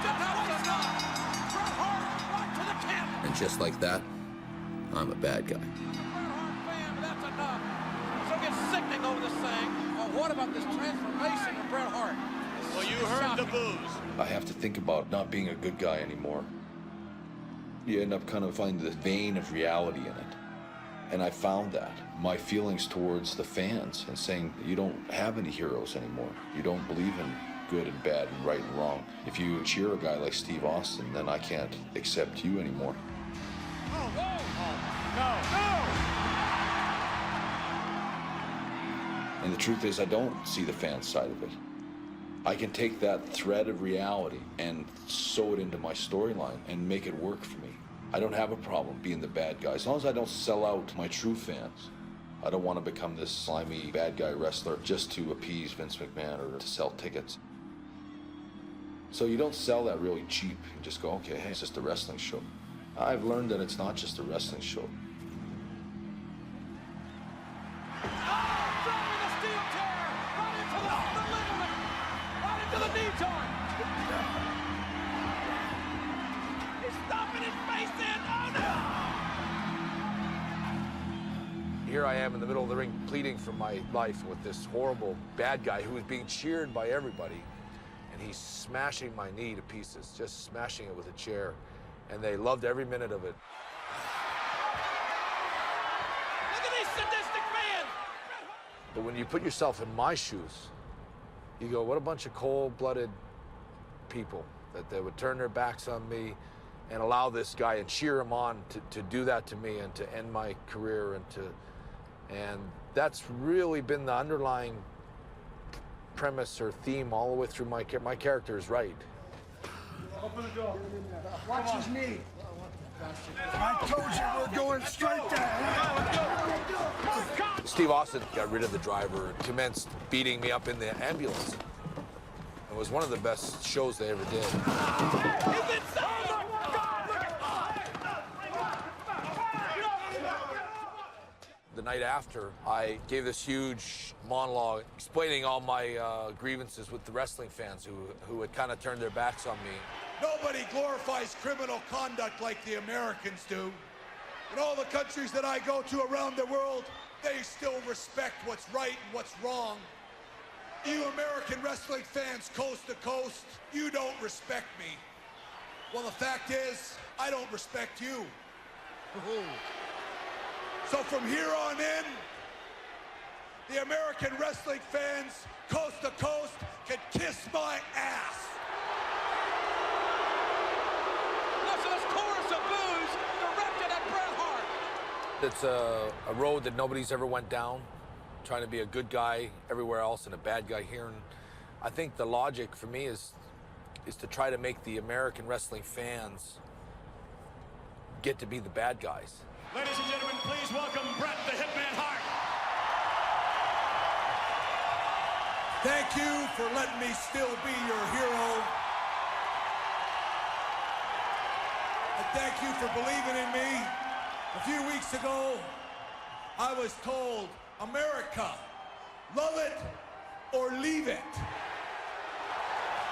Enough's enough! Bret Hart, right to the camera! And just like that, I'm a bad guy. That's enough. So get sickening over this thing. Oh, what about this transformation of Bret Hart? Well, you heard the booze. I have to think about not being a good guy anymore. You end up kind of finding the vein of reality in it. And I found that. My feelings towards the fans and saying, you don't have any heroes anymore. You don't believe in good and bad and right and wrong. If you cheer a guy like Steve Austin, then I can't accept you anymore. Oh, no! And the truth is, I don't see the fan side of it. I can take that thread of reality and sew it into my storyline and make it work for me. I don't have a problem being the bad guy, as long as I don't sell out my true fans. I don't want to become this slimy bad guy wrestler just to appease Vince McMahon or to sell tickets. So you don't sell that really cheap. You just go, okay, hey, it's just a wrestling show. I've learned that it's not just a wrestling show. Here I am in the middle of the ring pleading for my life with this horrible bad guy who is being cheered by everybody. And he's smashing my knee to pieces, just smashing it with a chair. And they loved every minute of it. Look at these sadistic fans! But when you put yourself in my shoes, you go, what a bunch of cold-blooded people that they would turn their backs on me and allow this guy and cheer him on to do that to me and to end my career and that's really been the underlying premise or theme all the way through my character is right. Open the door. Watch his knee. I told you we're going straight down. Steve Austin got rid of the driver and commenced beating me up in the ambulance. It was one of the best shows they ever did. The night after, I gave this huge monologue explaining all my grievances with the wrestling fans who had kind of turned their backs on me. Nobody glorifies criminal conduct like the Americans do. In all the countries that I go to around the world, they still respect what's right and what's wrong. You American wrestling fans coast to coast, you don't respect me. Well, the fact is, I don't respect you. So from here on in, the American wrestling fans, coast to coast, can kiss my ass. Listen, this chorus of boos directed at Bret Hart. It's a road that nobody's ever went down, trying to be a good guy everywhere else and a bad guy here. And I think the logic for me is to try to make the American wrestling fans get to be the bad guys. Ladies and gentlemen, please welcome Bret the Hitman Hart. Thank you for letting me still be your hero. Thank you for believing in me. A few weeks ago, I was told, America, love it or leave it.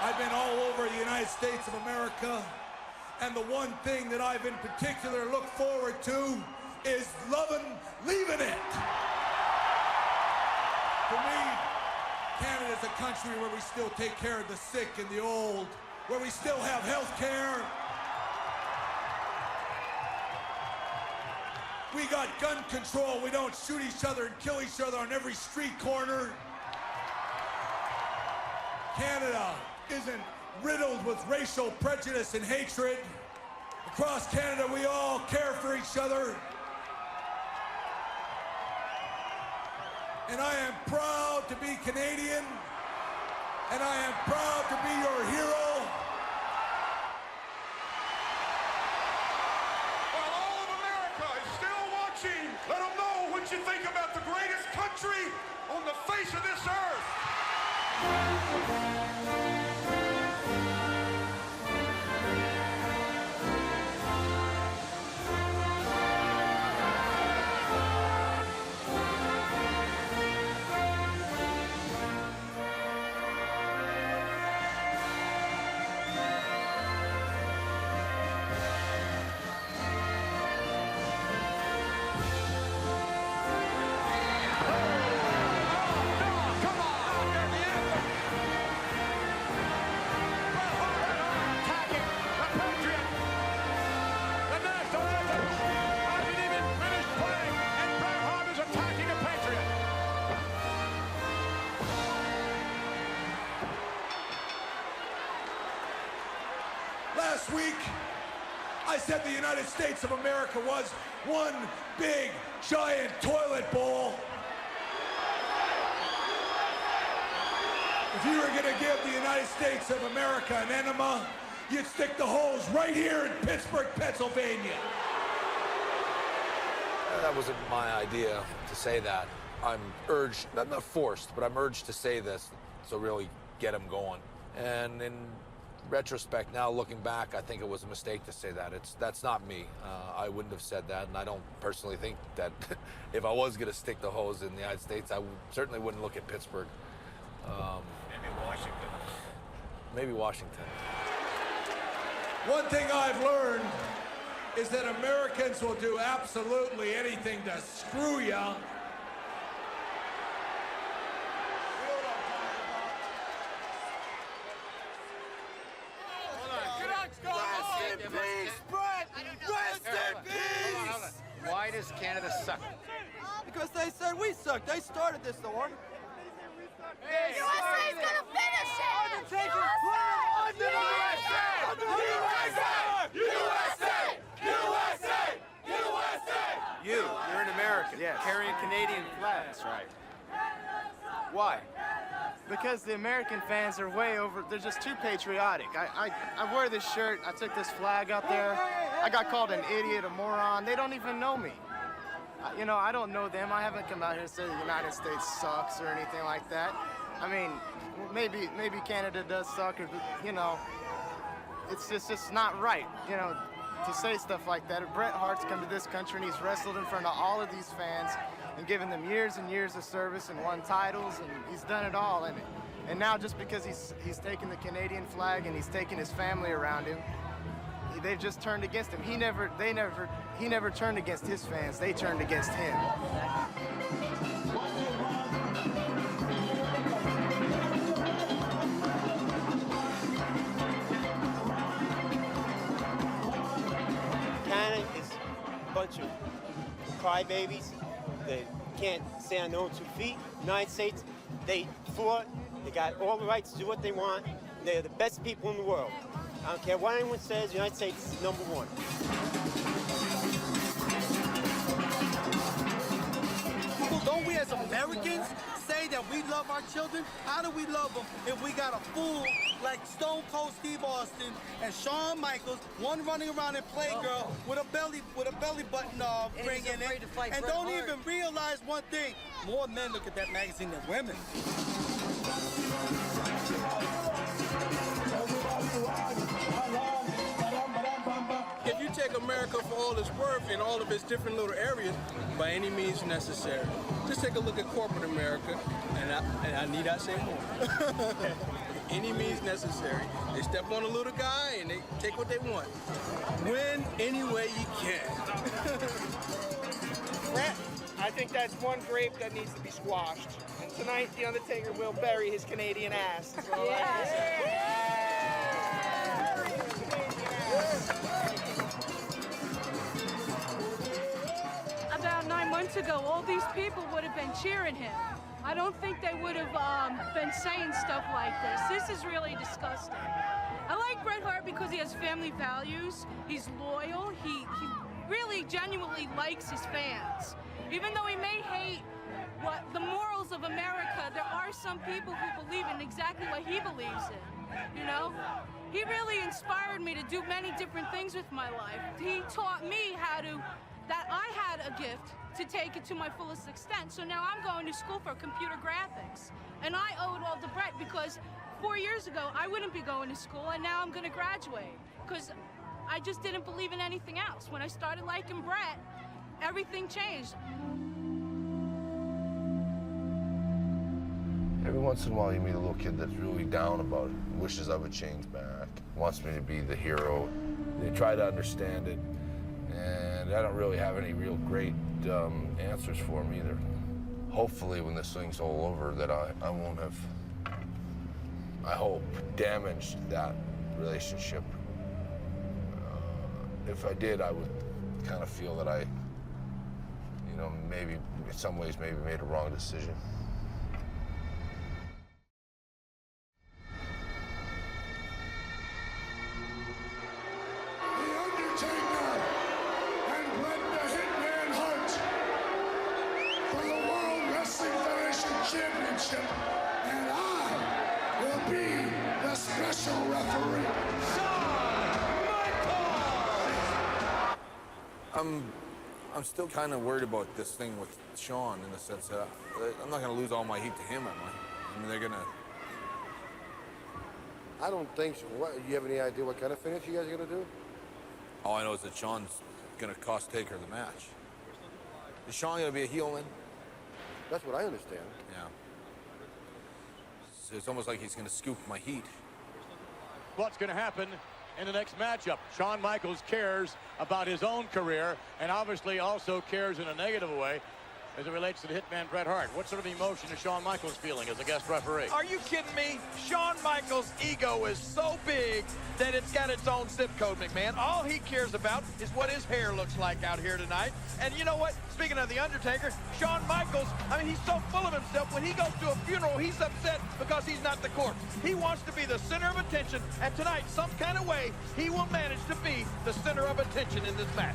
I've been all over the United States of America, and the one thing that I've in particular looked forward to is loving, leaving it. For me, Canada's a country where we still take care of the sick and the old, where we still have health care. We got gun control. We don't shoot each other and kill each other on every street corner. Canada isn't riddled with racial prejudice and hatred. Across Canada, we all care for each other. And I am proud to be Canadian, and I am proud to be your hero. While all of America is still watching, let them know what you think about the greatest country on the face of this earth. Last week, I said the United States of America was one big, giant toilet bowl. If you were gonna give the United States of America an enema, you'd stick the hose right here in Pittsburgh, Pennsylvania. That wasn't my idea to say that. I'm urged, not forced, but I'm urged to say this to really get him going. And in retrospect, now looking back, I think it was a mistake to say that. That's not me. I wouldn't have said that, and I don't personally think that if I was going to stick the hose in the United States, I certainly wouldn't look at Pittsburgh. Maybe Washington. Maybe Washington. One thing I've learned is that Americans will do absolutely anything to screw ya. Rest in peace, Bret! Rest in peace! Why does Canada suck? Because they said we suck. They started this war. Hey, USA's gonna finish it! Undertaker's playing under the USA! USA! USA! USA! You're an American. Yes. Carrying Canadian flags. That's right. Why? Because the American fans are way over, they're just too patriotic. I wear this shirt, I took this flag up there, I got called an idiot, a moron, they don't even know me. You know, I don't know them, I haven't come out here and said the United States sucks or anything like that. I mean, maybe Canada does suck, or, you know, it's just not right, you know, to say stuff like that. Bret Hart's come to this country and he's wrestled in front of all of these fans and given them years and years of service and won titles, and he's done it all. And now just because he's taken the Canadian flag and he's taken his family around him, they've just turned against him. He never turned against his fans. They turned against him. Canada is a bunch of crybabies. They can't stand on their own 2 feet. United States, they fought. They got all the rights to do what they want. They're the best people in the world. I don't care what anyone says, the United States is number one. Well, don't we as Americans say that we love our children? How do we love them if we got a fool like Stone Cold Steve Austin and Shawn Michaels, one running around in Playgirl with a belly button ring in it, and don't even realize one thing: more men look at that magazine than women. If you take America for all it's worth in all of its different little areas by any means necessary. Just take a look at corporate America, and I need not say more. Any means necessary. They step on a little guy and they take what they want. Win any way you can. Bret, I think that's one grape that needs to be squashed. And tonight, The Undertaker will bury his Canadian ass. That's all I can say. About 9 months ago, all these people would have been cheering him. I don't think they would have been saying stuff like this. This is really disgusting. I like Bret Hart because he has family values. He's loyal. He really genuinely likes his fans. Even though he may hate what the morals of America, there are some people who believe in exactly what he believes in, you know? He really inspired me to do many different things with my life. He taught me that I had a gift to take it to my fullest extent. So now I'm going to school for computer graphics. And I owe it all to Bret because 4 years ago, I wouldn't be going to school, and now I'm gonna graduate. Because I just didn't believe in anything else. When I started liking Bret, everything changed. Every once in a while you meet a little kid that's really down about it, wishes I would change back, wants me to be the hero. They try to understand it, and I don't really have any real great answers for them either. Hopefully when this thing's all over that I won't have, I hope, damaged that relationship. If I did, I would kind of feel that I, you know, maybe in some ways maybe made a wrong decision. Championship, and I will be the special referee. I'm still kind of worried about this thing with Shawn in the sense that I'm not going to lose all my heat to him, am I? I mean, they're going to... I don't think so. What, you have any idea what kind of finish you guys are going to do? All I know is that Shawn's going to cost Taker the match. Is Shawn going to be a heel then? That's what I understand. Yeah. So it's almost like he's going to scoop my heat. What's going to happen in the next matchup? Shawn Michaels cares about his own career and obviously also cares in a negative way as it relates to the Hitman Bret Hart. What sort of emotion is Shawn Michaels feeling as a guest referee? Are you kidding me? Shawn Michaels' ego is so big that it's got its own zip code, McMahon. All he cares about is what his hair looks like out here tonight. And you know what? Speaking of The Undertaker, Shawn Michaels, I mean, he's so full of himself. When he goes to a funeral, he's upset because he's not the corpse. He wants to be the center of attention, and tonight, some kind of way, he will manage to be the center of attention in this match.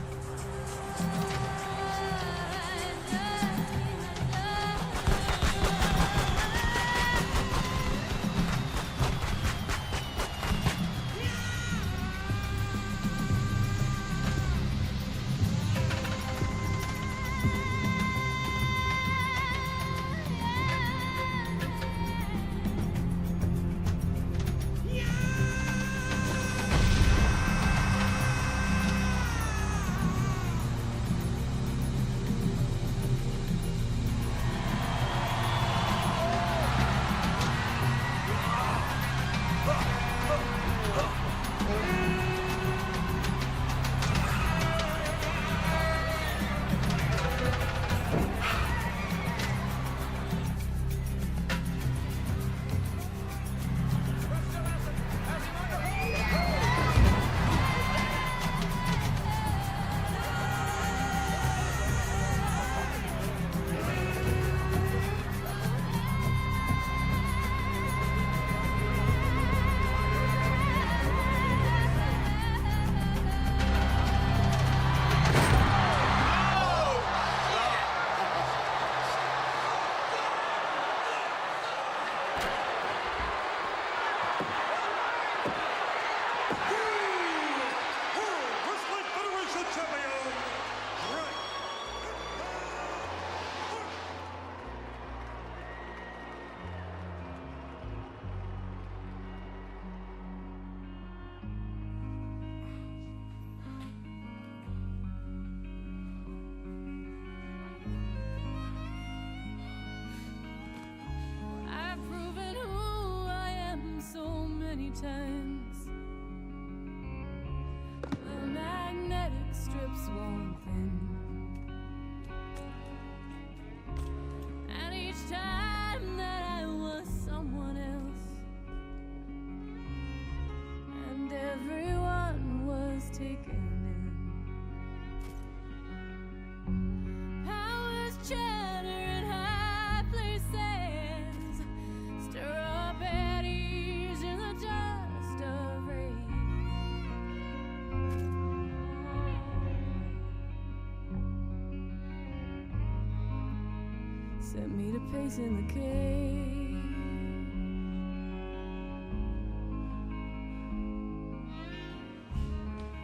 sent me to pace in the cage.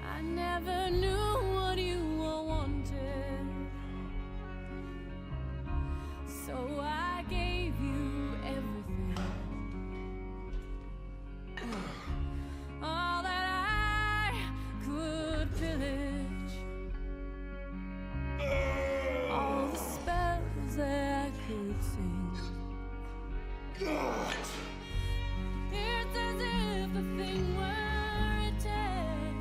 I never knew what you all wanted, so I gave you everything. All that I could pillage, all the spells that I could sing. It's as if the thing were written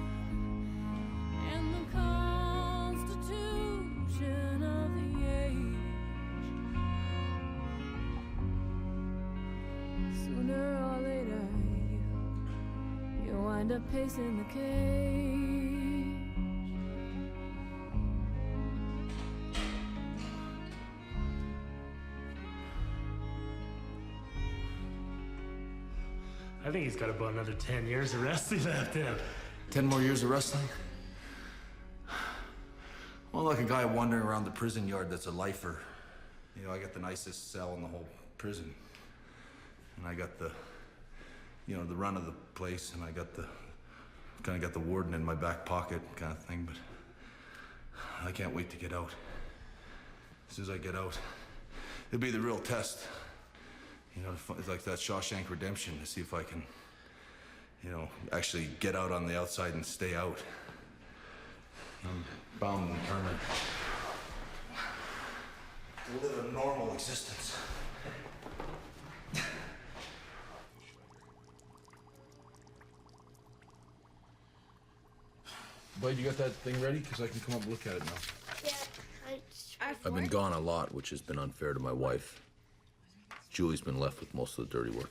in the constitution of the age. Sooner or later, you wind up pacing the cage. I think he's got about another 10 years of wrestling left in him. 10 more years of wrestling? Well, like a guy wandering around the prison yard that's a lifer. You know, I got the nicest cell in the whole prison. And I got the, you know, the run of the place, and I got the, kind of got the warden in my back pocket kind of thing, but I can't wait to get out. As soon as I get out, it'll be the real test. You know, it's like that Shawshank Redemption, to see if I can, you know, actually get out on the outside and stay out. I'm bound and determined to live a normal existence. Bud, you got that thing ready? Because I can come up and look at it now. I've been gone a lot, which has been unfair to my wife. Julie's been left with most of the dirty work.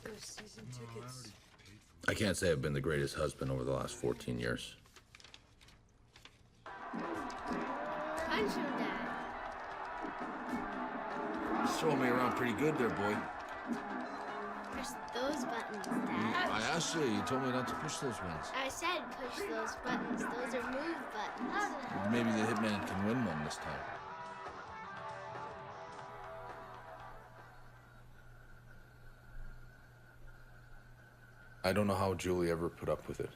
I can't say I've been the greatest husband over the last 14 years. Punch him, Dad. You're throwing me around pretty good there, boy. Push those buttons, Dad. I asked you, you told me not to push those ones. I said push those buttons. Those are move buttons. Maybe the Hitman can win one this time. I don't know how Julie ever put up with it,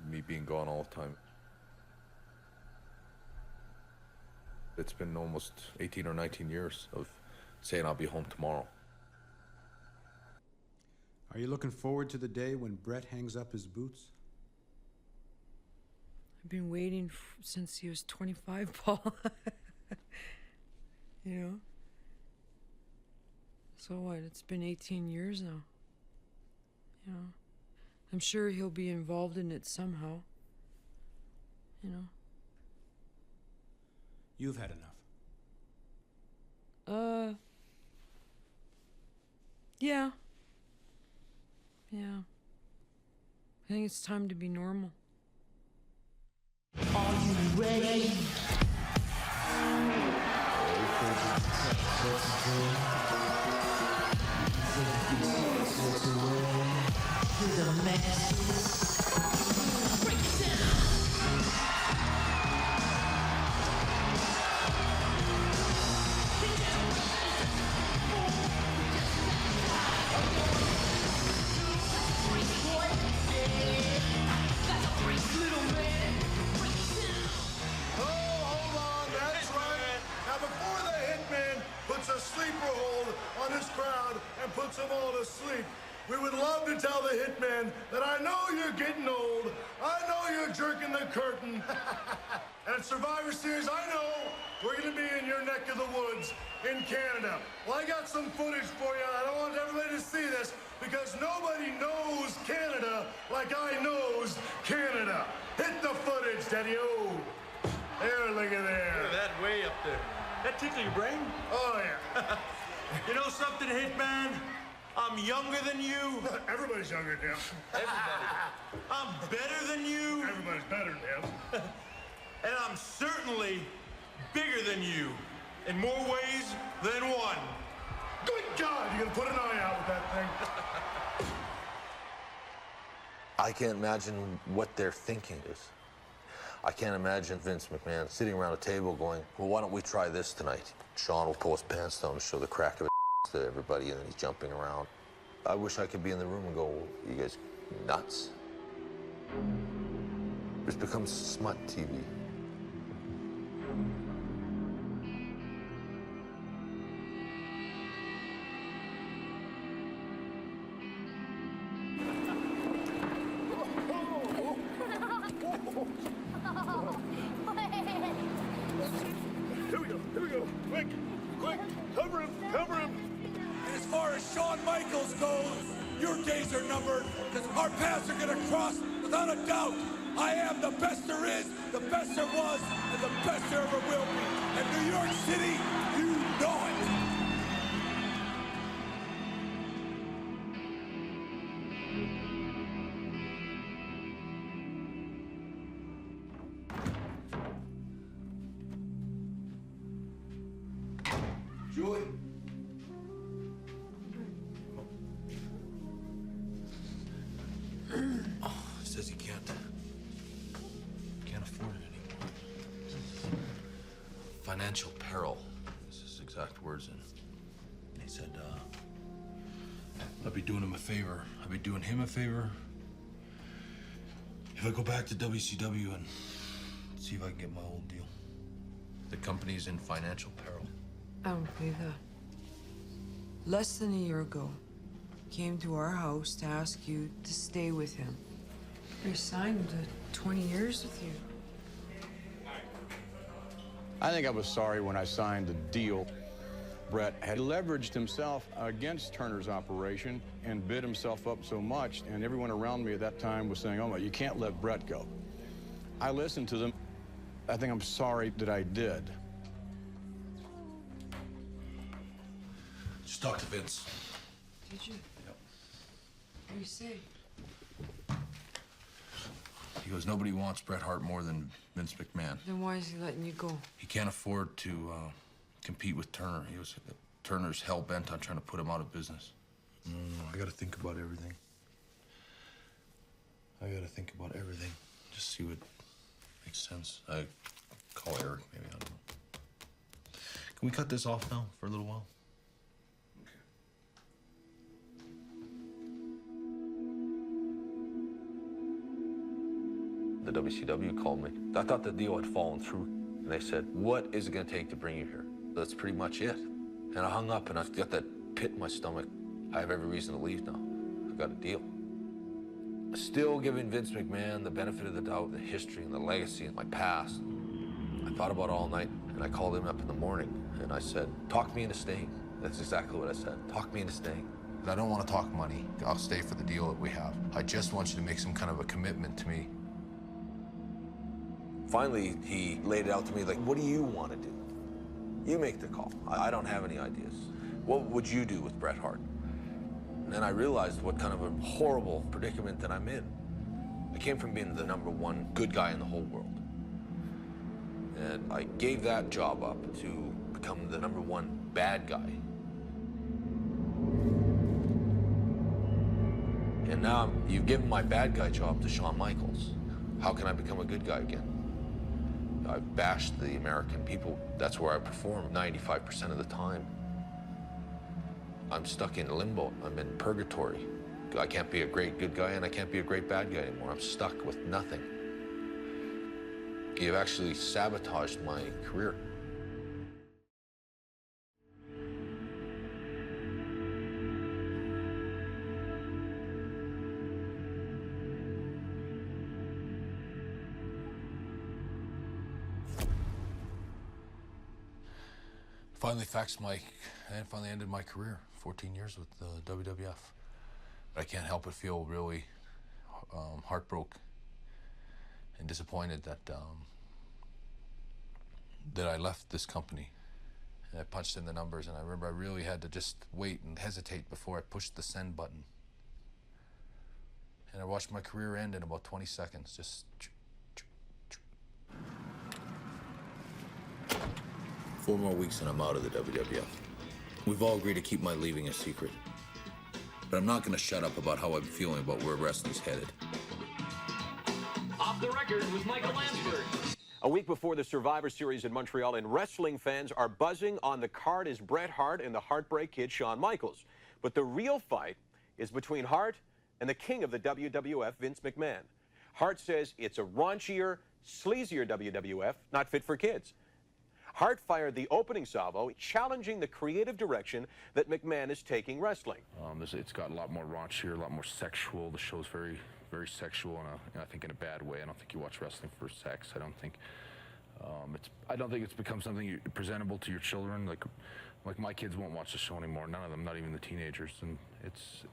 me being gone all the time. It's been almost 18 or 19 years of saying I'll be home tomorrow. Are you looking forward to the day when Bret hangs up his boots? I've been waiting since he was 25, Paul. You know? So what? It's been 18 years now. You know? I'm sure he'll be involved in it somehow. You know? You've had enough. Yeah. Yeah. I think it's time to be normal. Are you ready? To the masses. Break it down. A sleeper hold on this crowd and puts them all to sleep. We would love to tell the Hitman that I know you're getting old. I know you're jerking the curtain. And at Survivor Series, I know we're going to be in your neck of the woods in Canada. Well, I got some footage for you. I don't want everybody to see this because nobody knows Canada like I knows Canada. Hit the footage, Daddy-O. There, look at there. Look at that way up there. That tickle your brain? Oh, yeah. You know something, Hitman? I'm younger than you. Everybody's younger than him. Everybody. I'm better than you. Everybody's better than him. And I'm certainly bigger than you in more ways than one. Good God, you're gonna put an eye out with that thing. I can't imagine what their thinking is. I can't imagine Vince McMahon sitting around a table going, well, why don't we try this tonight? Sean will pull his pants down and show the crack of it. to everybody, and then he's jumping around. I wish I could be in the room and go, you guys nuts? It's become smut TV. Here we go. Quick, cover him. And as far as Shawn Michaels goes, your days are numbered, because our paths are gonna cross without a doubt. I am the best there is, the best there was, and the best there ever will be. And New York City, you know it. Julie? He says he can't afford it anymore. Financial peril, is his exact words. And he said, I'd be doing him a favor. I'd be doing him a favor if I go back to WCW and see if I can get my old deal. The company's in financial peril. I don't believe that. Less than a year ago, he came to our house to ask you to stay with him. He signed 20 years with you. I think I was sorry when I signed the deal. Bret had leveraged himself against Turner's operation and bid himself up so much, and everyone around me at that time was saying, oh, my, you can't let Bret go. I listened to them. I think I'm sorry that I did. Just talk to Vince. Did you? Yep. What do you say? He goes, nobody wants Bret Hart more than Vince McMahon. Then why is he letting you go? He can't afford to compete with Turner. Turner's hell-bent on trying to put him out of business. I gotta think about everything. Just see what makes sense. I call Eric, maybe, I don't know. Can we cut this off now for a little while? The WCW called me. I thought the deal had fallen through. And they said, what is it gonna take to bring you here? That's pretty much it. And I hung up and I've got that pit in my stomach. I have every reason to leave now. I've got a deal. Still giving Vince McMahon the benefit of the doubt, the history and the legacy and my past. I thought about it all night and I called him up in the morning and I said, talk me into staying. That's exactly what I said. Talk me into staying. And I don't want to talk money. I'll stay for the deal that we have. I just want you to make some kind of a commitment to me. Finally, he laid it out to me like, what do you want to do? You make the call. I don't have any ideas. What would you do with Bret Hart? And then I realized what kind of a horrible predicament that I'm in. I came from being the #1 good guy in the whole world. And I gave that job up to become the #1 bad guy. And now you've given my bad guy job to Shawn Michaels. How can I become a good guy again? I've bashed the American people. That's where I perform 95% of the time. I'm stuck in limbo. I'm in purgatory. I can't be a great good guy and I can't be a great bad guy anymore. I'm stuck with nothing. You've actually sabotaged my career. Finally ended my career, 14 years with the WWF. But I can't help but feel really heartbroken and disappointed that that I left this company. And I punched in the numbers, and I remember I really had to just wait and hesitate before I pushed the send button. And I watched my career end in about 20 seconds, just... 4 more weeks and I'm out of the WWF. We've all agreed to keep my leaving a secret. But I'm not gonna shut up about how I'm feeling about where wrestling's headed. Off the record with Michael Lansford. A week before the Survivor Series in Montreal, and wrestling fans are buzzing. On the card is Bret Hart and the Heartbreak Kid, Shawn Michaels. But the real fight is between Hart and the king of the WWF, Vince McMahon. Hart says it's a raunchier, sleazier WWF, not fit for kids. Hart fired the opening salvo, challenging the creative direction that McMahon is taking wrestling. It's got a lot more raunchier, a lot more sexual. The show's very, very sexual, and I think in a bad way. I don't think you watch wrestling for sex. I don't think it's become something presentable to your children. Like my kids won't watch the show anymore. None of them, not even the teenagers. And it's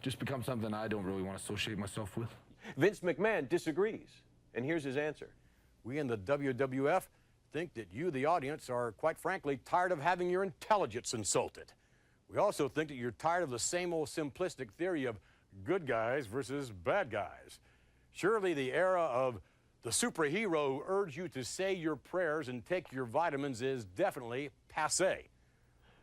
just become something I don't really want to associate myself with. Vince McMahon disagrees, and here's his answer. We in the WWF think that you, the audience, are quite frankly tired of having your intelligence insulted. We also think that you're tired of the same old simplistic theory of good guys versus bad guys. Surely the era of the superhero who urged you to say your prayers and take your vitamins is definitely passé.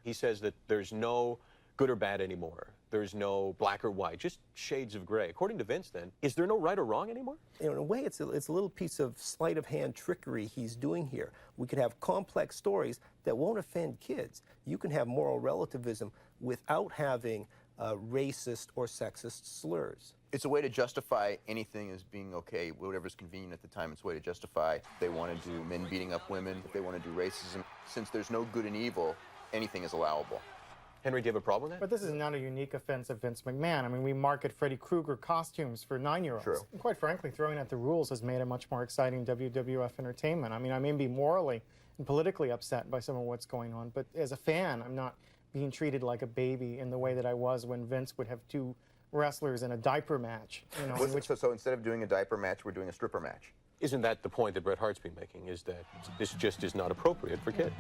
He says that there's no good or bad anymore. There's no black or white, just shades of gray. According to Vince, then, is there no right or wrong anymore? You know, in a way, it's a little piece of sleight of hand trickery he's doing here. We could have complex stories that won't offend kids. You can have moral relativism without having racist or sexist slurs. It's a way to justify anything as being okay, whatever's convenient at the time. It's a way to justify if they want to do men beating up women, if they want to do racism. Since there's no good and evil, anything is allowable. Henry, do you have a problem with that? But this is not a unique offense of Vince McMahon. I mean, we market Freddy Krueger costumes for 9-year-olds. True. And quite frankly, throwing out the rules has made a much more exciting WWF entertainment. I mean, I may be morally and politically upset by some of what's going on, but as a fan, I'm not being treated like a baby in the way that I was when Vince would have 2 wrestlers in a diaper match. You know, So instead of doing a diaper match, we're doing a stripper match. Isn't that the point that Bret Hart's been making, is that this just is not appropriate for kids?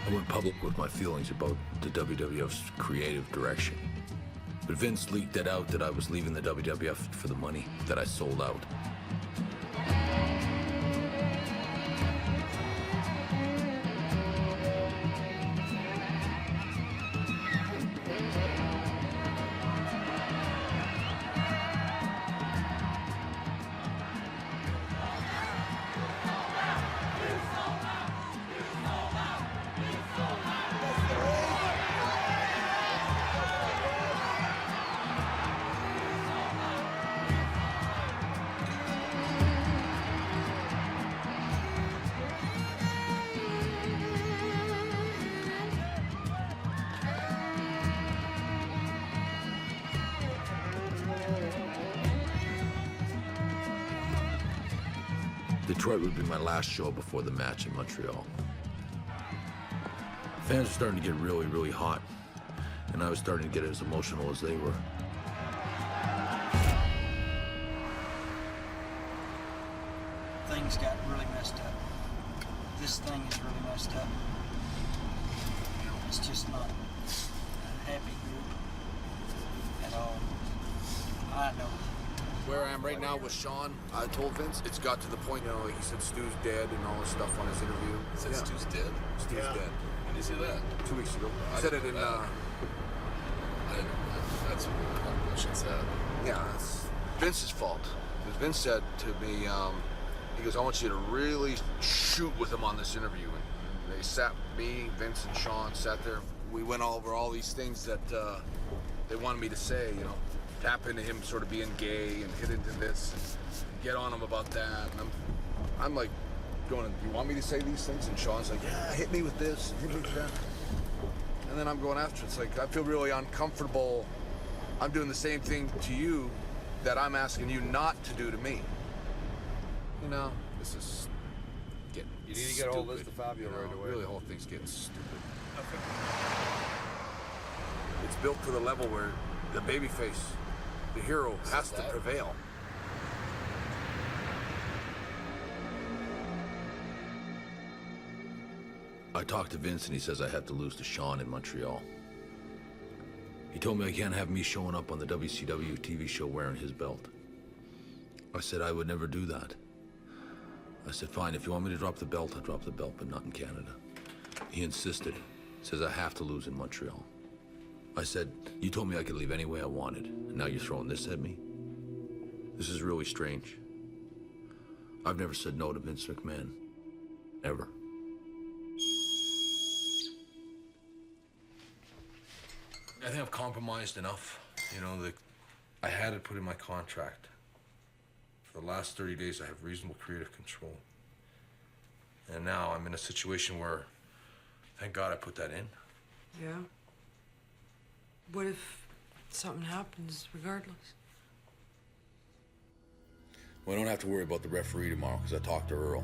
I went public with my feelings about the WWF's creative direction. But Vince leaked that out that I was leaving the WWF for the money, that I sold out. Detroit would be my last show before the match in Montreal. Fans were starting to get really, really hot, and I was starting to get as emotional as they were. Things got really messed up. This thing is really messed up. It's just not a happy group at all. I know. Where I am right now with Shawn, I told Vince, it's got to the point, you know, like he said Stu's dead and all this stuff on his interview. He said Stu's dead? Stu's dead. When did you say that? 2 weeks ago. He said it in, that's what bullshit said. Yeah, it's Vince's fault. Because Vince said to me, he goes, I want you to really shoot with him on this interview. And they sat, me, Vince, and Shawn sat there. We went over all these things that they wanted me to say, you know. Tap into him sort of being gay and hit into this and get on him about that. And I'm like going, do you want me to say these things? And Shawn's like, yeah, hit me with this and hit me with that. And then I'm going after it. It's like, I feel really uncomfortable. I'm doing the same thing to you that I'm asking you not to do to me. You know, this is getting You need to get a hold of this to Fabio right away. Really, the whole thing's getting stupid. Okay. It's built to the level where the babyface, the hero, has to prevail. I talked to Vince and he says I have to lose to Shawn in Montreal. He told me I can't have me showing up on the WCW TV show wearing his belt. I said I would never do that. I said, fine, if you want me to drop the belt, I'll drop the belt, but not in Canada. He insisted. says I have to lose in Montreal. I said, you told me I could leave any way I wanted, and now you're throwing this at me? This is really strange. I've never said no to Vince McMahon, ever. I think I've compromised enough. You know, I had it put in my contract. For the last 30 days, I have reasonable creative control. And now I'm in a situation where, thank God I put that in. Yeah? What if something happens regardless? Well, I don't have to worry about the referee tomorrow because I talked to Earl.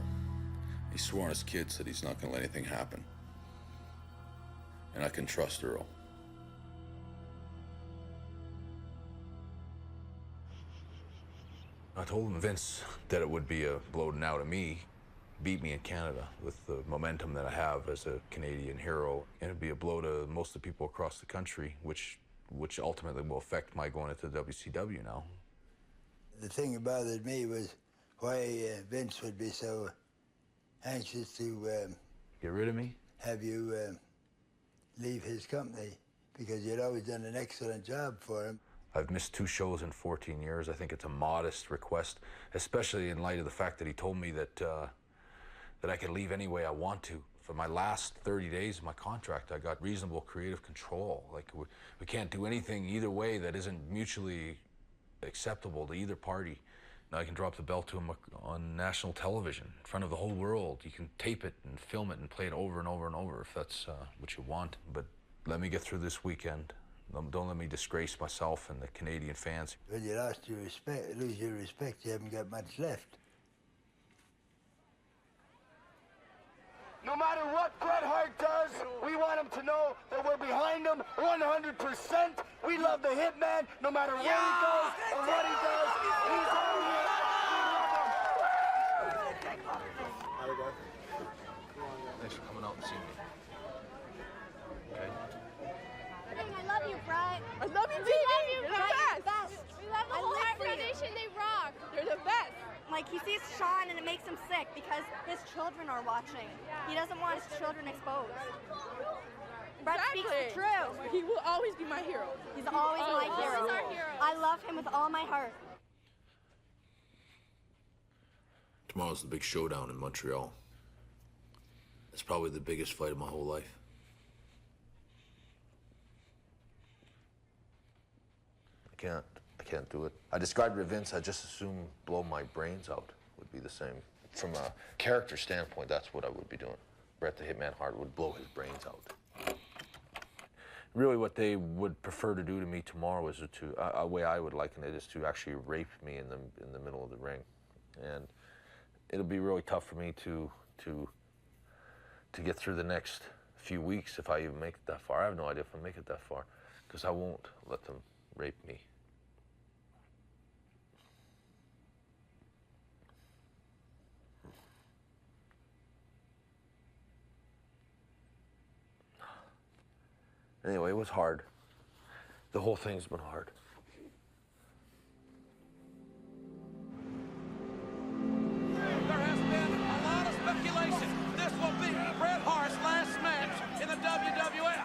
He swore on his kids that he's not going to let anything happen. And I can trust Earl. I told him, Vince, that it would be a blow now to me, beat me in Canada with the momentum that I have as a Canadian hero. And it'd be a blow to most of the people across the country, which ultimately will affect my going into WCW now. The thing that bothered me was why Vince would be so anxious to get rid of me, have you leave his company, because you'd always done an excellent job for him. I've missed 2 shows in 14 years. I think it's a modest request, especially in light of the fact that he told me that that I can leave any way I want to. For my last 30 days of my contract, I got reasonable creative control. Like, we can't do anything either way that isn't mutually acceptable to either party. Now I can drop the belt to him on national television in front of the whole world. You can tape it and film it and play it over and over and over if that's what you want. But let me get through this weekend. Don't let me disgrace myself and the Canadian fans. When you lose your respect, you haven't got much left. No matter what Bret Hart does, we want him to know that we're behind him 100%. We love the Hitman, no matter where he goes or what he does. He's on here. Thanks for coming out and seeing me. Okay. I love you, Bret. I love you, We baby. love you, You're Bret. the You're best. We love the whole Hart Foundation. They rock. They're the best. Like, he sees Sean and it makes him sick because his children are watching. He doesn't want his children exposed. Bret speaks the truth. He will always be my hero. He's always my hero. Always our hero. I love him with all my heart. Tomorrow's the big showdown in Montreal. It's probably the biggest fight of my whole life. I can't do it. I described it to Vince, I just assume blow my brains out would be the same. From a character standpoint, that's what I would be doing. Bret the Hitman Hart would blow his brains out. Really what they would prefer to do to me tomorrow is a way I would liken it is to actually rape me in the middle of the ring. And it'll be really tough for me to get through the next few weeks if I even make it that far. I have no idea if I'll make it that far, because I won't let them rape me. Anyway, it was hard. The whole thing's been hard. There has been a lot of speculation. This will be Bret Hart's last match in the WWF.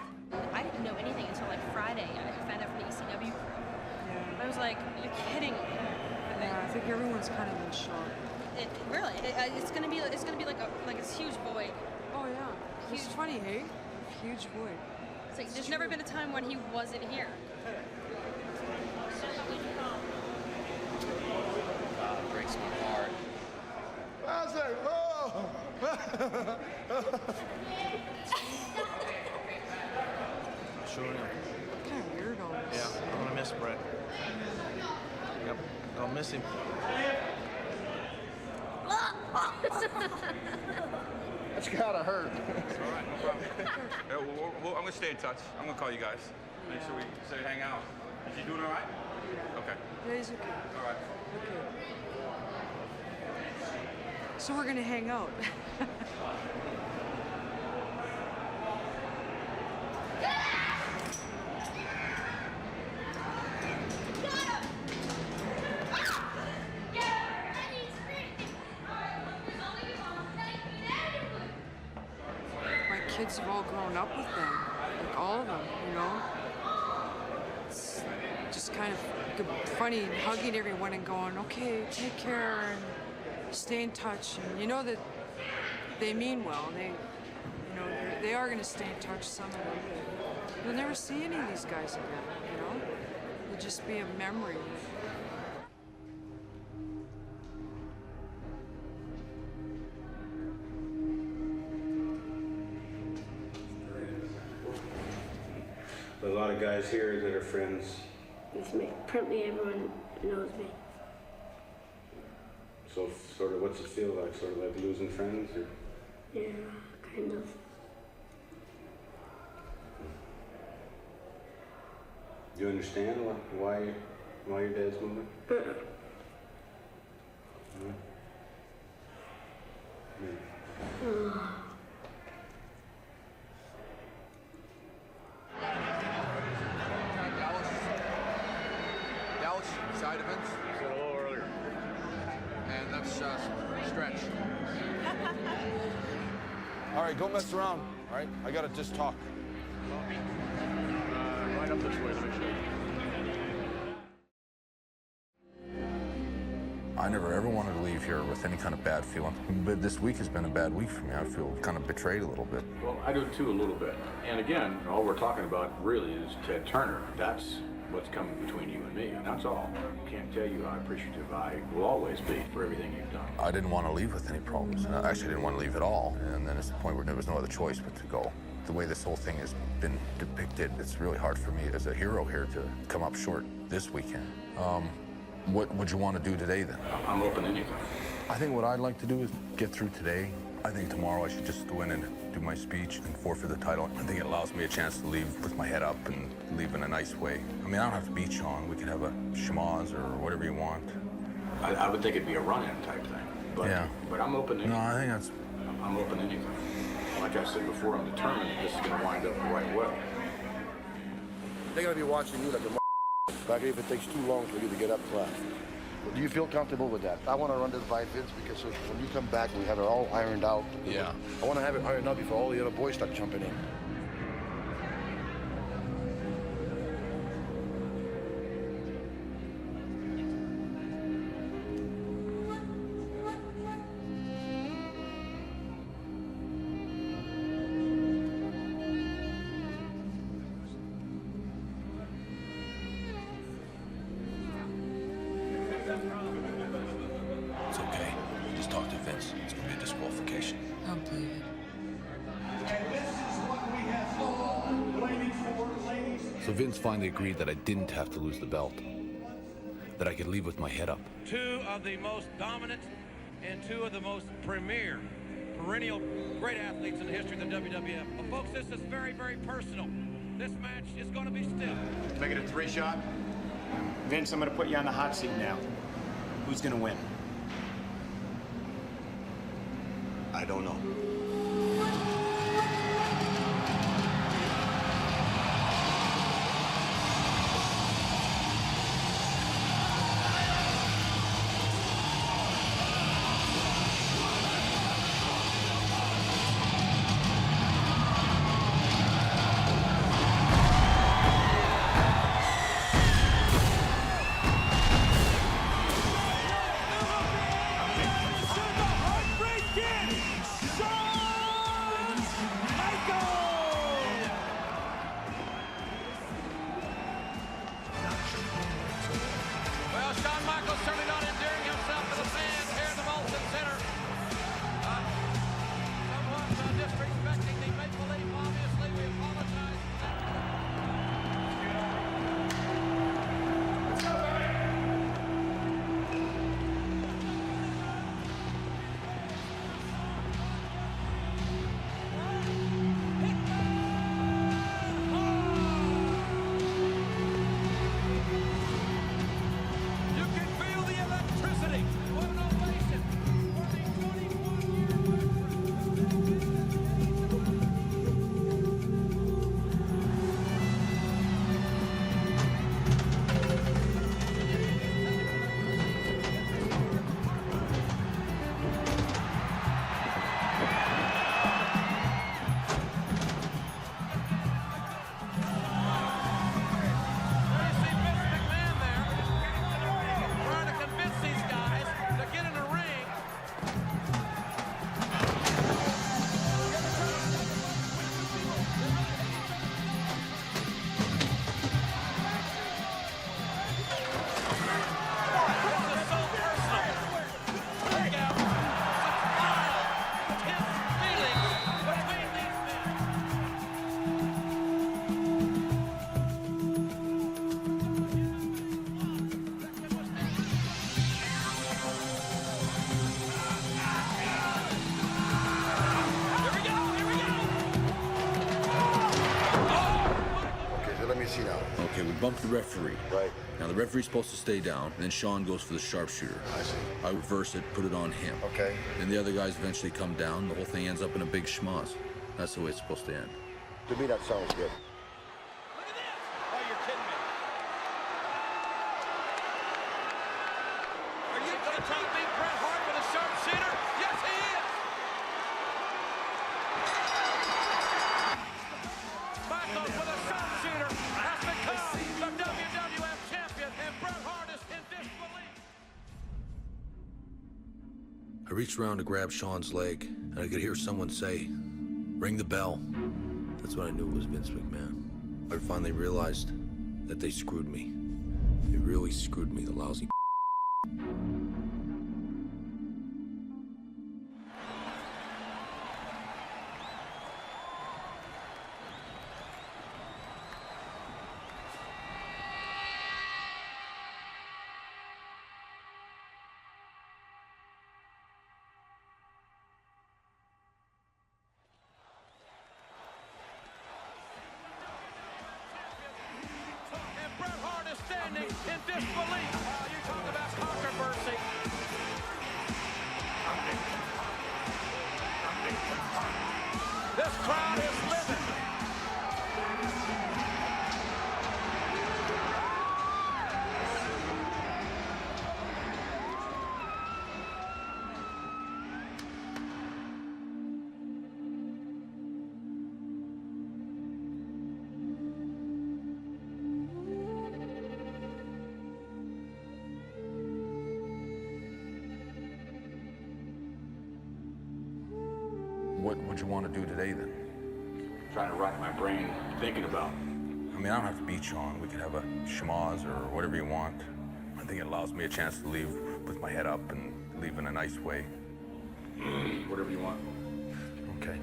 I didn't know anything until like Friday. I found out from the ECW crew. Yeah. I was like, you're kidding me. Yeah, I think everyone's kind of in shock. Really, it's gonna be like this huge void. Oh yeah, it's funny, hey? Huge void. It's like there's never been a time when he wasn't here. Breaks my heart. I was like, oh. Sure enough. Kind of weird all this. Yeah, I'm gonna miss Bret. Yep, I'll miss him. That's gotta hurt. It's all right, no problem. Yeah, I'm gonna stay in touch. I'm gonna call you guys. Make sure we say hang out. Is he doing all right? Okay. Yeah, he's okay. All right. Okay. So we're gonna hang out. My kids have all grown up with them, like all of them, you know? It's just kind of funny hugging everyone and going, okay, take care and stay in touch. And you know that they mean well. They are going to stay in touch, some of them. You'll never see any of these guys again, you know? They'll just be a memory. A lot of guys here that are friends. With me. Apparently everyone knows me. So sort of what's it feel like? Sort of like losing friends? Or? Yeah, kind of. Do you understand why your dad's moving? Dallas, side events. Said a little earlier. And that's stretch. All right, don't mess around. All right, I gotta just talk. Right up this way, let me show you. I never ever wanted to leave here with any kind of bad feeling. But this week has been a bad week for me. I feel kind of betrayed a little bit. Well, I do too, a little bit. And again, all we're talking about really is Ted Turner. That's what's coming between you and me. That's all. Can't tell you how appreciative I will always be for everything you've done. I didn't want to leave with any problems. I actually didn't want to leave at all. And then it's the point where there was no other choice but to go. The way this whole thing has been depicted, it's really hard for me as a hero here to come up short this weekend. What would you want to do today then? I'm open to anything. I think what I'd like to do is get through today. I think tomorrow I should just go in and do my speech and forfeit the title. I think it allows me a chance to leave with my head up and leave in a nice way. I mean, I don't have to beat Sean. We could have a schmoz or whatever you want. I would think it'd be a run-in type thing. But, yeah. But I'm open to anything. No, I think that's... I'm open to anything. Like I said before, I'm determined that this is going to wind up the right way. They're gonna be watching you like a back if it takes too long for you to get up to left. Do you feel comfortable with that? I want to run this by Vince because when you come back, we have it all ironed out. Yeah. I want to have it ironed out before all the other boys start jumping in. It's okay. Just talk to Vince. It's going to be a disqualification. I'll believe it. So Vince finally agreed that I didn't have to lose the belt. That I could leave with my head up. Two of the most dominant and two of the most premier, perennial great athletes in the history of the WWF. But folks, this is very, very personal. This match is going to be stiff. Make it a 3-shot. Vince, I'm going to put you on the hot seat now. Who's going to win? I don't know. Shawn we bumped the referee. Right. Now the referee's supposed to stay down, and then Sean goes for the sharpshooter. I see. I reverse it, put it on him. Okay. Then the other guys eventually come down, the whole thing ends up in a big schmoz. That's the way it's supposed to end. To me, that sounds good. Oh, you're kidding me. Are you going to try to beat Bret Hart with a sharpshooter? Yes, he is. Michaels with a sharpshooter has become the WWF champion, and Bret Hart is in disbelief. I reached around to grab Sean's leg, and I could hear someone say, "Ring the bell." That's when I knew it was Vince McMahon. I finally realized that they screwed me. They really screwed me, the lousy. And Bret Hart is standing in disbelief. You talk about controversy. This crowd is living. What would you want to do today, then? Trying to rack my brain, thinking about. I mean, I don't have to beat Sean. We could have a schmoz or whatever you want. I think it allows me a chance to leave with my head up and leave in a nice way. Whatever you want. Okay.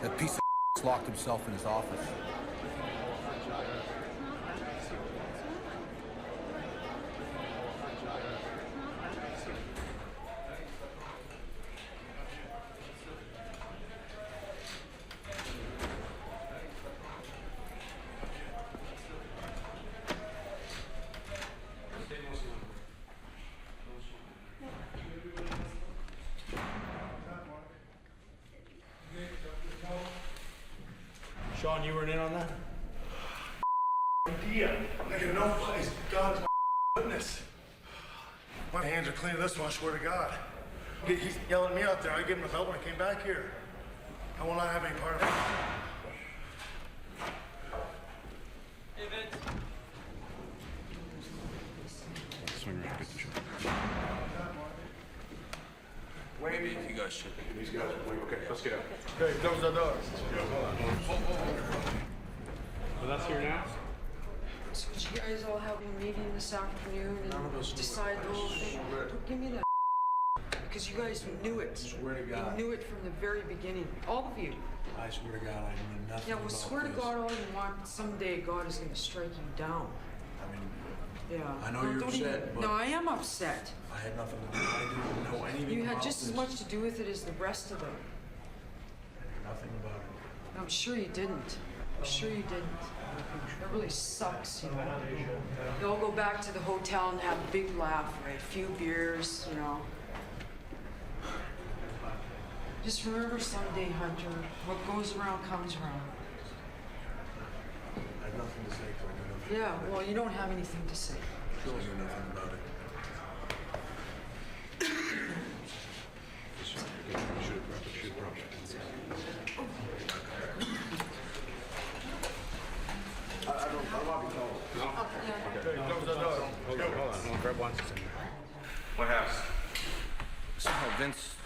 That piece of locked himself in his office. Sean, you weren't in on that? Idea. I get no place. God's my witness. My hands are clean of this one, I swear to God. He's yelling at me out there. I gave him the belt when I came back here. I will not have any part of it. Swing around, get the shot. Wavy if you guys should. These guys are playing. Okay, let's get out. Okay, close the door. Well, that's here now? So did you guys all have a meeting this afternoon and decide the whole thing? Don't give me that because you guys knew it. Swear to God. You knew it from the very beginning. All of you. I swear to God, I knew nothing Yeah, well, about swear to this. God all you want, but someday God is going to strike you down. I mean, Yeah. I know No, you're don't upset, even- but... No, I am upset. I had nothing to do. I didn't know anything You about had just as this. much to do with it as the rest of them. Nothing about it. I'm sure you didn't. I'm sure you didn't. That really sucks, you know. You all go back to the hotel and have a big laugh, right? A few beers, you know. Just remember someday, Hunter, what goes around comes around. I have nothing to say to anyone. Yeah, well, you don't have anything to say. I knew nothing about it. You should have brought the shit What happened? Somehow Vince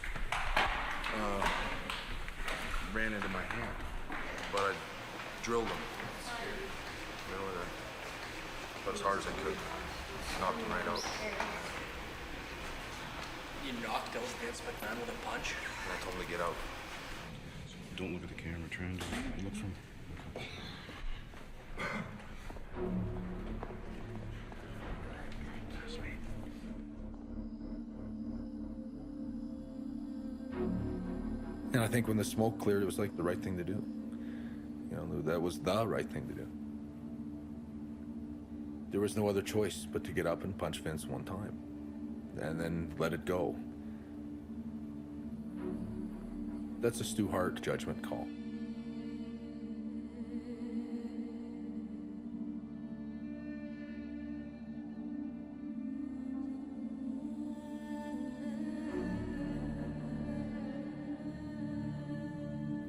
ran into my hand, but I drilled him. You know, about as hard as I could. Knocked him right out. You knocked out Vince McMahon with a punch? And I told him to get out. Don't look at the camera, try and look from... And I think when the smoke cleared, it was like the right thing to do. You know, that was the right thing to do. There was no other choice but to get up and punch Vince one time, and then let it go. That's a Stu Hart judgment call.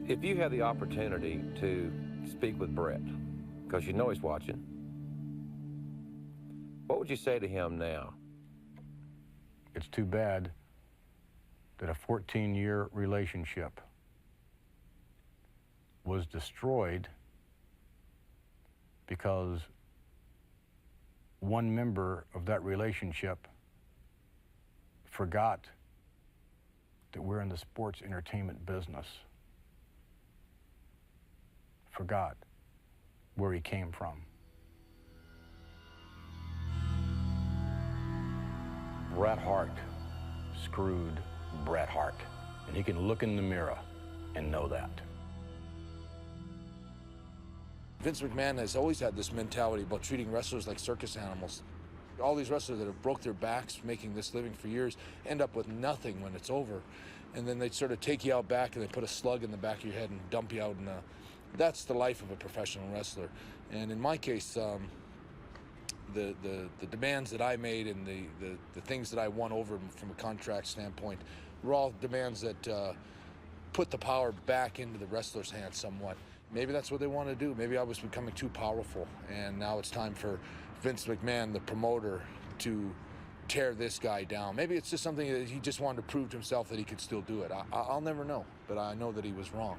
If you had the opportunity to speak with Bret, because you know he's watching, what would you say to him now? It's too bad that a 14-year relationship was destroyed because one member of that relationship forgot that we're in the sports entertainment business. Forgot where he came from. Bret Hart screwed Bret Hart, and he can look in the mirror and know that. Vince McMahon has always had this mentality about treating wrestlers like circus animals. All these wrestlers that have broke their backs making this living for years end up with nothing when it's over. And then they sort of take you out back and they put a slug in the back of your head and dump you out in a... That's the life of a professional wrestler. And in my case, the demands that I made and the things that I won over from a contract standpoint were all demands that put the power back into the wrestler's hands somewhat. Maybe that's what they want to do. Maybe I was becoming too powerful, and now it's time for Vince McMahon, the promoter, to tear this guy down. Maybe it's just something that he just wanted to prove to himself that he could still do it. I'll never know, but I know that he was wrong.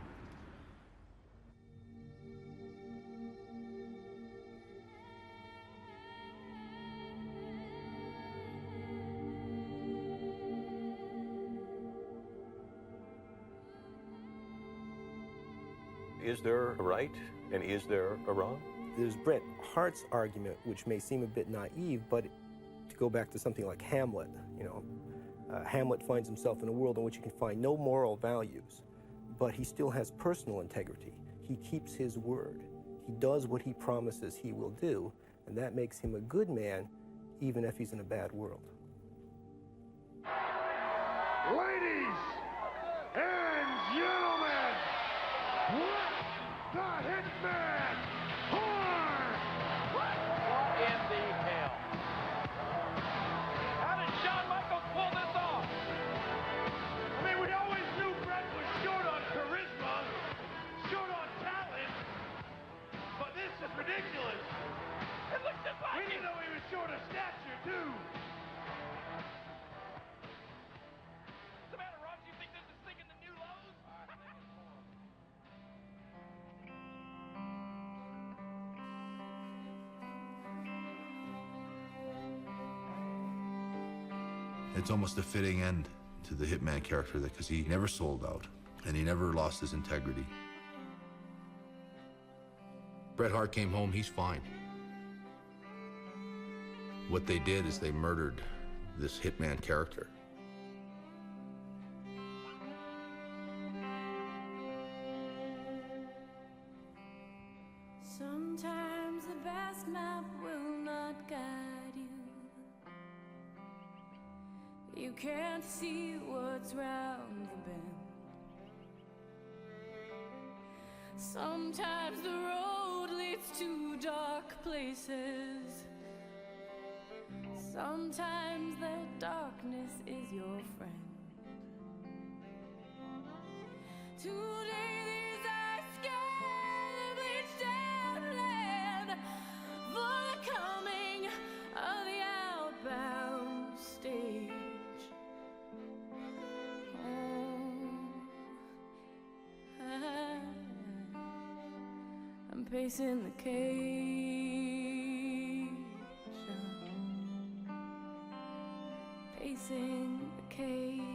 Is there a right and is there a wrong? There's Bret Hart's argument, which may seem a bit naive, but to go back to something like Hamlet, you know, Hamlet finds himself in a world in which he can find no moral values, but he still has personal integrity. He keeps his word. He does what he promises he will do, and that makes him a good man, even if he's in a bad world. Ladies and gentlemen, the Hitman, Hart! What in the hell? How did Shawn Michaels pull this off? I mean, we always knew Bret was short on charisma, short on talent, but this is ridiculous. It looks just like we didn't know he was short of stature, too. What's the matter, Rob? Do you think this is sinking the new lows? It's almost a fitting end to the Hitman character because he never sold out and he never lost his integrity. Bret Hart came home, he's fine. What they did is they murdered this Hitman character. Sometimes the best map will not guide you. You can't see what's round the bend. Sometimes the road leads to dark places. Sometimes the darkness is your friend. Today these eyes scan bleached down land for the coming of the outbound stage. I'm pacing the cage. Pacing the cage.